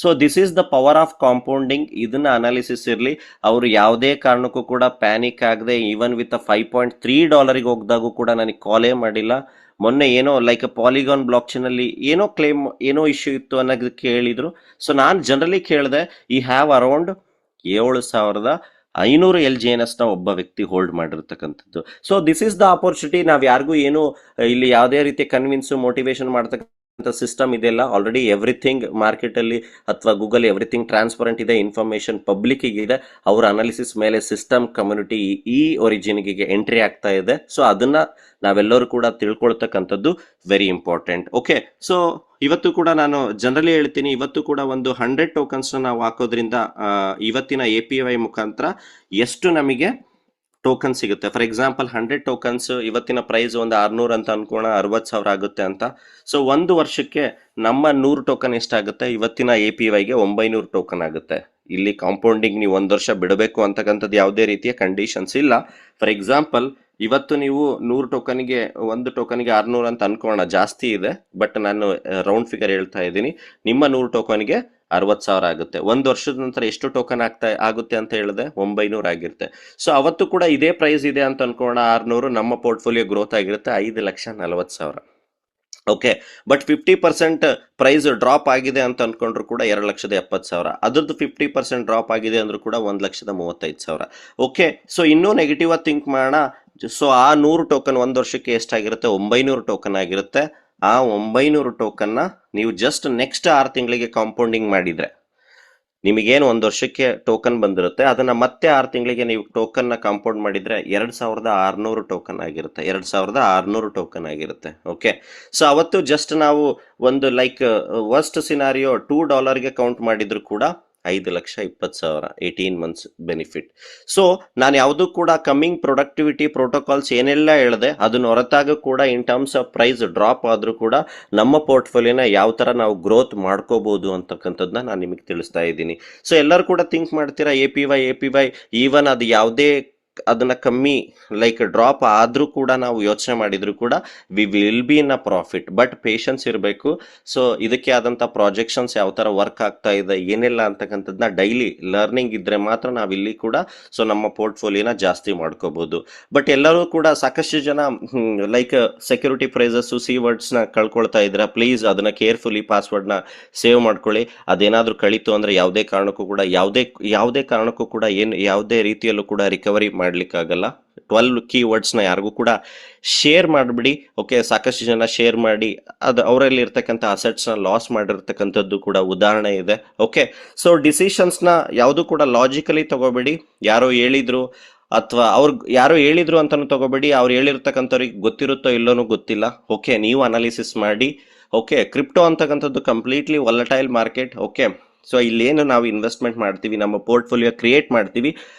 So this is the power of compounding. ಇದನ್ನ ಅನಾಲಿಸಿಸ್ ಇರಲಿ, ಅವರು ಯಾವುದೇ ಕಾರಣಕ್ಕೂ ಕೂಡ ಪ್ಯಾನಿಕ್ ಆಗದೆ ಈವನ್ ವಿತ್ $5.3 ಹೋಗ್ದಾಗೂ ಕೂಡ ನನಗೆ ಕಾಲೇ ಮಾಡಿಲ್ಲ. ಮೊನ್ನೆ ಏನೋ ಲೈಕ್ ಪಾಲಿಗಾನ್ ಬ್ಲಾಕ್ ಚೈನ್ ಅಲ್ಲಿ ಏನೋ ಕ್ಲೇಮ್ ಏನೋ ಇಶ್ಯೂ ಇತ್ತು ಅನ್ನೋದಕ್ಕೆ ಹೇಳಿದ್ರು. ಸೊ ನಾನು ಜನರಲಿ ಕೇಳಿದೆ, ಈ ಹ್ಯಾವ್ ಅರೌಂಡ್ 7,500 LGNS ನ ಒಬ್ಬ ವ್ಯಕ್ತಿ ಹೋಲ್ಡ್ ಮಾಡಿರ್ತಕ್ಕಂಥದ್ದು. So this is the opportunity. ನಾವ್ ಯಾರಿಗೂ ಏನು ಇಲ್ಲಿ ಯಾವುದೇ ರೀತಿ ಕನ್ವಿನ್ಸ್ ಮೋಟಿವೇಶನ್ ಮಾಡ್ತಕ್ಕಂಥ ಸಿಸ್ಟಮ್ ಇದೆಲ್ಲ ಆಲ್ರೆಡಿ ಎವ್ರಿಥಿಂಗ್ ಮಾರ್ಕೆಟ್ ಅಲ್ಲಿ ಅಥವಾ ಗೂಗಲ್ ಎವ್ರಿಥಿಂಗ್ ಟ್ರಾನ್ಸ್ಪರೆಂಟ್ ಇದೆ, ಇನ್ಫಾರ್ಮೇಶನ್ ಪಬ್ಲಿಕ್ ಇದೆ. ಅವರ ಅನಾಲಿಸಿಸ್ ಮೇಲೆ ಸಿಸ್ಟಮ್ ಕಮ್ಯುನಿಟಿ ಈ ಒರಿಜಿನ್ಗೆ ಎಂಟ್ರಿ ಆಗ್ತಾ ಇದೆ. ಸೊ ಅದನ್ನ ನಾವೆಲ್ಲರೂ ಕೂಡ ತಿಳ್ಕೊಳ್ತಕ್ಕಂಥದ್ದು ವೆರಿ ಇಂಪಾರ್ಟೆಂಟ್. ಓಕೆ, ಸೊ ಇವತ್ತು ಕೂಡ ನಾನು ಜನರಲಿ ಹೇಳ್ತೀನಿ, ಇವತ್ತು ಕೂಡ ಒಂದು 100 ಟೋಕನ್ಸ್ ನಾವು ಹಾಕೋದ್ರಿಂದ ಇವತ್ತಿನ APY ಮುಖಾಂತರ ಎಷ್ಟು ನಮಗೆ ಟೋಕನ್ ಸಿಗುತ್ತೆ. ಫಾರ್ ಎಕ್ಸಾಂಪಲ್ 100 ಟೋಕನ್ಸ್ ಇವತ್ತಿನ ಪ್ರೈಸ್ ಒಂದು 600 ಅಂತ ಅನ್ಕೋಣ, 60,000 ಆಗುತ್ತೆ ಅಂತ. ಸೊ ಒಂದು ವರ್ಷಕ್ಕೆ ನಮ್ಮ 100 ಟೋಕನ್ ಎಷ್ಟಾಗುತ್ತೆ, ಇವತ್ತಿನ APYಗೆ 900 ಟೋಕನ್ ಆಗುತ್ತೆ. ಇಲ್ಲಿ ಕಾಂಪೌಂಡಿಂಗ್ ನೀವು ಒಂದು ವರ್ಷ ಬಿಡಬೇಕು ಅಂತಕ್ಕಂಥದ್ದು ಯಾವುದೇ ರೀತಿಯ ಕಂಡೀಷನ್ಸ್ ಇಲ್ಲ. ಫಾರ್ ಎಕ್ಸಾಂಪಲ್ ಇವತ್ತು ನೀವು 100 ಟೋಕನ್ಗೆ, ಒಂದು ಟೋಕನ್ಗೆ 600 ಅಂತ ಅನ್ಕೋಣ, ಜಾಸ್ತಿ ಇದೆ ಬಟ್ ನಾನು ರೌಂಡ್ ಫಿಗರ್ ಹೇಳ್ತಾ ಇದ್ದೀನಿ. ನಿಮ್ಮ 100 ಟೋಕನ್ಗೆ 60,000 ಆಗುತ್ತೆ. ಒಂದು ವರ್ಷದ ನಂತರ ಎಷ್ಟು ಟೋಕನ್ ಆಗುತ್ತೆ ಅಂತ ಹೇಳಿದೆ, 900 ಆಗಿರುತ್ತೆ. ಸೊ ಅವತ್ತು ಕೂಡ ಇದೇ ಪ್ರೈಸ್ ಇದೆ ಅಂತ ಅನ್ಕೋಣ, 600, ನಮ್ಮ ಪೋರ್ಟ್ಫೋಲಿಯೋ ಗ್ರೋತ್ ಆಗಿರುತ್ತೆ 5,40,000. ಓಕೆ, ಬಟ್ 50% ಪ್ರೈಸ್ ಡ್ರಾಪ್ ಆಗಿದೆ ಅಂತ ಅನ್ಕೊಂಡ್ರು ಕೂಡ 2,70,000. ಅದ್ರದ್ದು 50% ಡ್ರಾಪ್ ಆಗಿದೆ ಅಂದ್ರೂ ಕೂಡ 1,35,000. ಓಕೆ, ಸೊ ಇನ್ನೂ ನೆಗೆಟಿವ್ ಆಗಿ ಥಿಂಕ್ ಮಾಡೋಣ. ಸೊ ಆ 100 ಟೋಕನ್ ಒಂದು ವರ್ಷಕ್ಕೆ ಎಷ್ಟಾಗಿರುತ್ತೆ, 900 ಟೋಕನ್ ಆಗಿರುತ್ತೆ. ಆ 900 ಟೋಕನ್ನ ನೀವು ಜಸ್ಟ್ ನೆಕ್ಸ್ಟ್ 6 ತಿಂಗಳಿಗೆ ಕಾಂಪೌಂಡಿಂಗ್ ಮಾಡಿದ್ರೆ ನಿಮಗೇನು ಒಂದು ವರ್ಷಕ್ಕೆ ಟೋಕನ್ ಬಂದಿರುತ್ತೆ, ಅದನ್ನ ಮತ್ತೆ 6 ತಿಂಗಳಿಗೆ ನೀವು ಟೋಕನ್ನ ಕಾಂಪೌಂಡ್ ಮಾಡಿದ್ರೆ 2,600 ಟೋಕನ್ ಆಗಿರುತ್ತೆ. 2,600 ಟೋಕನ್ ಆಗಿರುತ್ತೆ. ಓಕೆ, ಸೊ ಅವತ್ತು ಜಸ್ಟ್ ನಾವು ಒಂದು ಲೈಕ್ ವರ್ಸ್ಟ್ ಸಿನಾರಿಯೋ $2ಗೆ ಕೌಂಟ್ ಮಾಡಿದ್ರು ಕೂಡ 5,20,000, 18 ಮಂತ್ಸ್ ಬೆನಿಫಿಟ್. ಸೊ ನಾನು ಯಾವುದೂ ಕೂಡ ಕಮ್ಮಿಂಗ್ ಪ್ರೊಡಕ್ಟಿವಿಟಿ ಪ್ರೋಟೋಕಾಲ್ಸ್ ಏನೆಲ್ಲ ಹೇಳಿದೆ ಅದನ್ನ ಹೊರತಾಗ ಕೂಡ in terms of price drop ಆದ್ರೂ ಕೂಡ ನಮ್ಮ ಪೋರ್ಟ್ಫೋಲಿಯೋನ ಯಾವ ತರ ನಾವು ಗ್ರೋತ್ ಮಾಡ್ಕೋಬಹುದು ಅಂತಕ್ಕಂಥದ್ದನ್ನ ನಾನು ನಿಮಗೆ ತಿಳಿಸ್ತಾ ಇದ್ದೀನಿ. ಸೊ ಎಲ್ಲರೂ ಕೂಡ ಥಿಂಕ್ ಮಾಡ್ತೀರಾ APY ಈವನ್ ಅದು ಯಾವುದೇ ಅದನ್ನ ಕಮ್ಮಿ ಲೈಕ್ ಡ್ರಾಪ್ ಆದ್ರೂ ಕೂಡ ನಾವು ಯೋಚನೆ ಮಾಡಿದ್ರು ಕೂಡ we will be in a profit. But patience ಇರಬೇಕು. ಸೊ ಇದಕ್ಕೆ ಆದಂತ ಪ್ರಾಜೆಕ್ಷನ್ಸ್ ಯಾವ ತರ ವರ್ಕ್ ಆಗ್ತಾ ಇದೆ ಏನೆಲ್ಲ ಅಂತಕ್ಕಂಥದ್ದನ್ನ ಡೈಲಿ ಲರ್ನಿಂಗ್ ಇದ್ರೆ ಮಾತ್ರ ನಾವಿಲ್ಲಿ ಕೂಡ ಸೊ ನಮ್ಮ ಪೋರ್ಟ್ಫೋಲಿಯೋನ ಜಾಸ್ತಿ ಮಾಡ್ಕೋಬಹುದು. ಬಟ್ ಎಲ್ಲರೂ ಕೂಡ ಸಾಕಷ್ಟು ಜನ like security prices seed words ನ ಕಳ್ಕೊಳ್ತಾ ಇದ್ರ, ಪ್ಲೀಸ್ ಅದನ್ನ ಕೇರ್ಫುಲಿ ಪಾಸ್ವರ್ಡ್ ನ ಸೇವ್ ಮಾಡ್ಕೊಳ್ಳಿ. ಅದೇನಾದ್ರೂ ಕಳೀತು ಅಂದ್ರೆ ಯಾವುದೇ ಕಾರಣಕ್ಕೂ ಕೂಡ ಯಾವುದೇ ರೀತಿಯಲ್ಲೂ ಕೂಡ ರಿಕವರಿ ಮಾಡ್ಲಿಕ್ಕಾಗಲ್ಲ. 12 ಕೀವರ್ಡ್ಸ್ ನ ಯಾರಿಗೂ ಕೂಡ ಶೇರ್ ಮಾಡ್ಬಿಡಿ. ಓಕೆ, ಸಾಕಷ್ಟು ಜನ ಶೇರ್ ಮಾಡಿ ಅದು ಅವರಲ್ಲಿ ಇರ್ತಕ್ಕಂಥ ಅಸೆಟ್ಸ್ ನ ಲಾಸ್ ಮಾಡಿರ್ತಕ್ಕಂಥದ್ದು ಕೂಡ ಉದಾಹರಣೆ ಇದೆ. ಓಕೆ, ಸೊ ಡಿಸಿಷನ್ಸ್ ನ ಯಾವುದು ಕೂಡ ಲಾಜಿಕಲಿ ತಗೋಬೇಡಿ. ಯಾರೋ ಹೇಳಿದ್ರು ಅಥವಾ ಯಾರೋ ಹೇಳಿದ್ರು ಅಂತಾನು ತಗೋಬೇಡಿ. ಅವ್ರು ಹೇಳಿರ್ತಕ್ಕಂಥವ್ರಿಗೆ ಗೊತ್ತಿರುತ್ತೋ ಇಲ್ಲೋನೂ ಗೊತ್ತಿಲ್ಲ. ಓಕೆ, ನೀವು ಅನಾಲಿಸಿಸ್ ಮಾಡಿ. ಓಕೆ, ಕ್ರಿಪ್ಟೋ ಅಂತಕ್ಕಂಥದ್ದು completely volatile market. Okay, so ಇಲ್ಲೇನು ನಾವು ಇನ್ವೆಸ್ಟ್ಮೆಂಟ್ ಮಾಡ್ತೀವಿ, ನಮ್ಮ ಪೋರ್ಟ್ಫೋಲಿಯೋ ಕ್ರಿಯೇಟ್ ಮಾಡ್ತೀವಿ.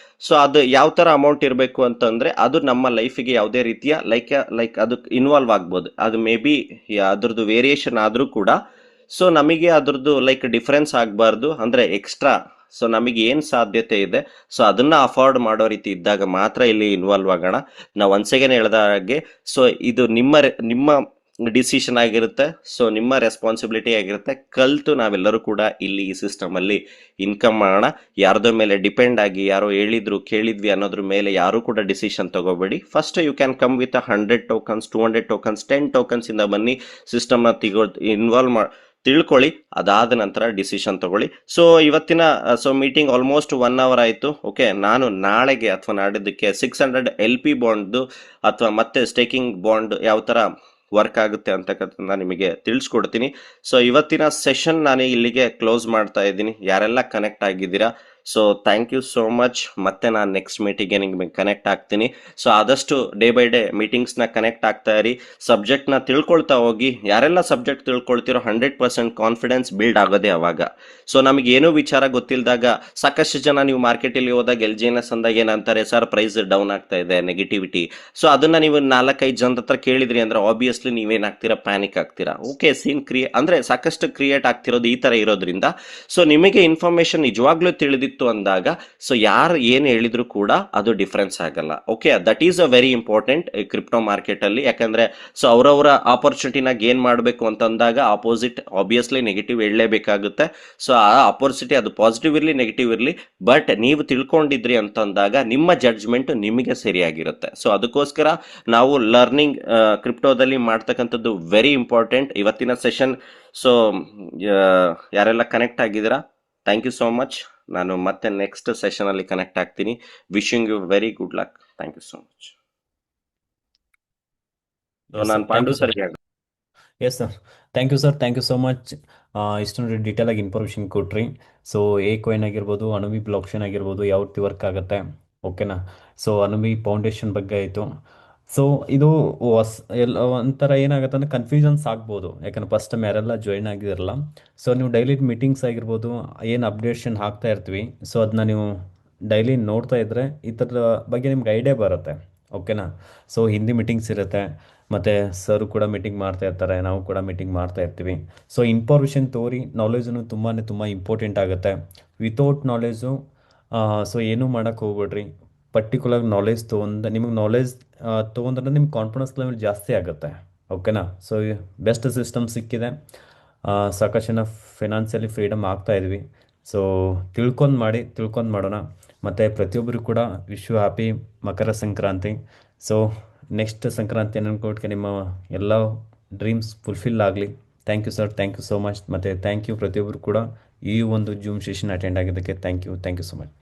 ಸೊ ಅದು ಯಾವ ತರ ಅಮೌಂಟ್ ಇರಬೇಕು ಅಂತಂದ್ರೆ ಅದು ನಮ್ಮ ಲೈಫಿಗೆ ಯಾವುದೇ ರೀತಿಯ ಲೈಕ್ ಅದು ಇನ್ವಾಲ್ವ್ ಆಗ್ಬೋದು. ಅದು ಮೇ ಬಿ ಅದ್ರದ್ದು ವೇರಿಯೇಷನ್ ಆದ್ರೂ ಕೂಡ ಸೊ ನಮಗೆ ಅದ್ರದ್ದು ಲೈಕ್ ಡಿಫರೆನ್ಸ್ ಆಗಬಾರ್ದು, ಅಂದ್ರೆ ಎಕ್ಸ್ಟ್ರಾ. ಸೊ ನಮಗೆ ಏನ್ ಸಾಧ್ಯತೆ ಇದೆ ಸೊ ಅದನ್ನ ಅಫೋರ್ಡ್ ಮಾಡೋ ರೀತಿ ಇದ್ದಾಗ ಮಾತ್ರ ಇಲ್ಲಿ ಇನ್ವಾಲ್ವ್ ಆಗೋಣ. ನಾವು ಒನ್ಸ್ ಅಗೇನ್ ಹೇಳ್ದ ಹಾಗೆ ಸೊ ಇದು ನಿಮ್ಮ ಡಿಸಿಷನ್ ಆಗಿರುತ್ತೆ. ಸೊ ನಿಮ್ಮ ರೆಸ್ಪಾನ್ಸಿಬಿಲಿಟಿ ಆಗಿರುತ್ತೆ. ಕಲ್ತು ನಾವೆಲ್ಲರೂ ಕೂಡ ಇಲ್ಲಿ ಈ ಸಿಸ್ಟಮ್ ಅಲ್ಲಿ ಇನ್ಕಮ್ ಮಾಡೋಣ. ಯಾರ್ದೋ ಮೇಲೆ ಡಿಪೆಂಡ್ ಆಗಿ ಯಾರೋ ಹೇಳಿದ್ರು ಕೇಳಿದ್ವಿ ಅನ್ನೋದ್ರ ಮೇಲೆ ಯಾರು ಕೂಡ ಡಿಸಿಷನ್ ತಗೋಬೇಡಿ. First you can come with 100 tokens, 200 tokens, 10 tokens ಇಂದ ಬನ್ನಿ, ಸಿಸ್ಟಮ್ ನ ಇನ್ವಾಲ್ವ್ ತಿಳ್ಕೊಳ್ಳಿ. ಅದಾದ ನಂತರ ಡಿಸಿಷನ್ ತಗೊಳ್ಳಿ. ಸೊ ಇವತ್ತಿನ ಮೀಟಿಂಗ್ ಆಲ್ಮೋಸ್ಟ್ 1 ಅವರ್ ಆಯ್ತು. ಓಕೆ, ನಾನು ನಾಳೆಗೆ ಅಥವಾ ನಾಡಿದ್ದಕ್ಕೆ 600 LP ಬಾಂಡ್ ಅಥವಾ ಮತ್ತೆ ಸ್ಟೇಕಿಂಗ್ ಬಾಂಡ್ ಯಾವ ತರ ವರ್ಕ್ ಆಗುತ್ತೆ ಅಂತಕ್ಕಂಥದ್ದನ್ನ ನಿಮಗೆ ತಿಳಿಸ್ಕೊಡ್ತೀನಿ. ಸೊ ಇವತ್ತಿನ ಸೆಷನ್ ನಾನು ಇಲ್ಲಿಗೆ ಕ್ಲೋಸ್ ಮಾಡ್ತಾ ಇದ್ದೀನಿ. ಯಾರೆಲ್ಲ ಕನೆಕ್ಟ್ ಆಗಿದ್ದೀರಾ so thank you so much. ಮತ್ತೆ ನಾನು ನೆಕ್ಸ್ಟ್ ಮೀಟಿಂಗ್ಗೆ ನಿಮಗೆ ಕನೆಕ್ಟ್ ಆಗ್ತೀನಿ. ಸೊ ಆದಷ್ಟು ಡೇ ಬೈ ಡೇ ಮೀಟಿಂಗ್ಸ್ನ ಕನೆಕ್ಟ್ ಆಗ್ತಾ ಇರಿ. ಸಬ್ಜೆಕ್ಟ್ನ ತಿಳ್ಕೊಳ್ತಾ ಹೋಗಿ. ಯಾರೆಲ್ಲ ಸಬ್ಜೆಕ್ಟ್ ತಿಳ್ಕೊಳ್ತಿರೋ 100% ಕಾನ್ಫಿಡೆನ್ಸ್ ಬಿಲ್ಡ್ ಆಗೋದೇ ಅವಾಗ. ಸೊ ನಮಗೆ ಏನೂ ವಿಚಾರ ಗೊತ್ತಿಲ್ಲದಾಗ ಸಾಕಷ್ಟು ಜನ ನೀವು ಮಾರ್ಕೆಟಲ್ಲಿ ಹೋದಾಗ LGNS ಅಂದಾಗ ಏನಂತಾರೆ, ಸರ್ ಪ್ರೈಸ್ ಡೌನ್ ಆಗ್ತಾ ಇದೆ, ನೆಗೆಟಿವಿಟಿ. ಸೊ ಅದನ್ನ ನೀವು 4-5 ಜನದ ಹತ್ರ ಕೇಳಿದ್ರಿ ಅಂದ್ರೆ ಆಬ್ವಿಯಸ್ಲಿ ನೀವೇನಾಗ್ತೀರಾ, ಪ್ಯಾನಿಕ್ ಆಗ್ತೀರಾ. ಓಕೆ, ಸೀನ್ ಅಂದ್ರೆ ಸಾಕಷ್ಟು ಕ್ರಿಯೇಟ್ ಆಗ್ತಿರೋದು ಈ ತರ ಇರೋದ್ರಿಂದ ಸೊ ನಿಮಗೆ ಇನ್ಫಾರ್ಮೇಶನ್ ನಿಜವಾಗ್ಲೂ ತಿಳಿದಿತ್ತು ಅಂದಾಗ ಸೊ ಯಾರು ಏನು ಹೇಳಿದ್ರು ಕೂಡ ಅದು ಡಿಫರೆನ್ಸ್ ಆಗಲ್ಲ. Okay, that is a very important crypto market ಅಲ್ಲಿ. ಯಾಕಂದ್ರೆ ಸೊ ಅವರವರ ಆಪರ್ಚುನಿಟಿನ ಗೇನ್ ಮಾಡಬೇಕು ಅಂತಂದಾಗ ಆಪೋಸಿಟ್ ಆಬ್ವಿಯಸ್ಲಿ ನೆಗೆಟಿವ್ ಹೇಳಲೇಬೇಕಾಗುತ್ತೆ. ಸೊ ಆ ಆಪರ್ಚುನಿಟಿ ಅದು ಪಾಸಿಟಿವ್ ಇರಲಿ ನೆಗೆಟಿವ್ ಇರಲಿ, ಬಟ್ ನೀವು ತಿಳ್ಕೊಂಡಿದ್ರಿ ಅಂತಂದಾಗ ನಿಮ್ಮ ಜಡ್ಜ್ಮೆಂಟ್ ನಿಮಗೆ ಸರಿಯಾಗಿರುತ್ತೆ. ಸೊ ಅದಕ್ಕೋಸ್ಕರ ನಾವು ಲರ್ನಿಂಗ್ ಕ್ರಿಪ್ಟೋದಲ್ಲಿ ಮಾಡ್ತಕ್ಕಂಥದ್ದು ವೆರಿ ಇಂಪಾರ್ಟೆಂಟ್. ಇವತ್ತಿನ ಸೆಷನ್ ಸೊ ಯಾರೆಲ್ಲ ಕನೆಕ್ಟ್ ಆಗಿದ್ದೀರಾ ಥ್ಯಾಂಕ್ ಯು ಸೋ ಮಚ್. ನಾನು ಮತ್ತೆ ನೆಕ್ಸ್ಟ್ ಸೆಷನ್ ಅಲ್ಲಿ ಕನೆಕ್ಟ್ ಆಗ್ತೀನಿ. Wishing you very good luck. Thank you so much. ನಾನು Pandu sir. Yes sir, thank you sir, thank you so much. ಇಷ್ಟೊಂದು detail ಆಗಿ ಇನ್ಫಾರ್ಮೇಷನ್ ಕೊಟ್ರಿ. ಸೊ ಕಾಯಿನ್ ಆಗಿರ್ಬೋದು, ಅನುವಿ ಬ್ಲಾಕ್ಚೈನ್ ಆಗಿರ್ಬೋದು, ಯಾವ ರೀತಿ ವರ್ಕ್ ಆಗುತ್ತೆ. ಓಕೆನಾ. ಸೊ ಅನುವಿ ಫೌಂಡೇಶನ್ ಬಗ್ಗೆ ಆಯಿತು. ಸೊ ಇದು ಒಂಥರ ಏನಾಗುತ್ತೆ ಅಂದರೆ ಕನ್ಫ್ಯೂಷನ್ಸ್ ಆಗ್ಬೋದು. ಯಾಕಂದ್ರೆ ಫಸ್ಟ್ ಟೈಮ್ ಯಾರೆಲ್ಲ ಜಾಯಿನ್ ಆಗಿರಲ್ಲ. ಸೊ ನೀವು ಡೈಲಿ ಮೀಟಿಂಗ್ಸ್ ಆಗಿರ್ಬೋದು, ಏನು ಅಪ್ಡೇಷನ್ ಹಾಕ್ತಾ ಇರ್ತೀವಿ ಸೊ ಅದನ್ನ ನೀವು ಡೈಲಿ ನೋಡ್ತಾ ಇದ್ದರೆ ಈ ಥರದ ಬಗ್ಗೆ ನಿಮ್ಗೆ ಐಡಿಯಾ ಬರುತ್ತೆ. ಓಕೆನಾ. ಸೊ ಹಿಂದಿ ಮೀಟಿಂಗ್ಸ್ ಇರುತ್ತೆ, ಮತ್ತು ಸರ್ ಕೂಡ ಮೀಟಿಂಗ್ ಮಾಡ್ತಾ ಇರ್ತಾರೆ, ನಾವು ಕೂಡ ಮೀಟಿಂಗ್ ಮಾಡ್ತಾ ಇರ್ತೀವಿ. ಸೊ ಇನ್ಫಾರ್ಮೇಷನ್ ತೋರಿ ನಾಲೆಜನ್ನು ತುಂಬ ಇಂಪಾರ್ಟೆಂಟ್ ಆಗುತ್ತೆ. ವಿತೌಟ್ ನಾಲೆಜು ಸೊ ಏನೂ ಮಾಡೋಕ್ಕೆ ಹೋಗ್ಬೇಡ್ರಿ. ಪರ್ಟಿಕ್ಯುಲರ್ ನಾಲೆಜ್ ತೊಗೊಂಡು ನಿಮಗೆ ನಾಲೆಜ್ ತೊಗೊಂಡ್ರೆ ನಿಮ್ಗೆ ಕಾನ್ಫಿಡೆನ್ಸ್ ಲೆವೆಲ್ ಜಾಸ್ತಿ ಆಗುತ್ತೆ. ಓಕೆನಾ. ಸೊ ಬೆಸ್ಟ್ ಸಿಸ್ಟಮ್ ಸಿಕ್ಕಿದೆ. ಸಾಕಷ್ಟು ಜನ ಫಿನಾನ್ಸಿಯಲಿ ಫ್ರೀಡಮ್ ಆಗ್ತಾ ಇದ್ವಿ. ಸೊ ತಿಳ್ಕೊಂಡು ಮಾಡೋಣ. ಮತ್ತು ಪ್ರತಿಯೊಬ್ಬರು ಕೂಡ wish you happy Makara Sankranti. So next Sankranti ಅನ್ಕೋಟ್ಗೆ ನಿಮ್ಮ ಎಲ್ಲ ಡ್ರೀಮ್ಸ್ ಫುಲ್ಫಿಲ್ ಆಗಲಿ. Thank you sir, thank you so much. ಮತ್ತು ಥ್ಯಾಂಕ್ ಯು ಪ್ರತಿಯೊಬ್ಬರು ಕೂಡ ಈ ಒಂದು ಜೂಮ್ ಸೆಷನ್ ಅಟೆಂಡ್ ಆಗಿದ್ದಕ್ಕೆ ಥ್ಯಾಂಕ್ ಯು ಸೊ ಮಚ್.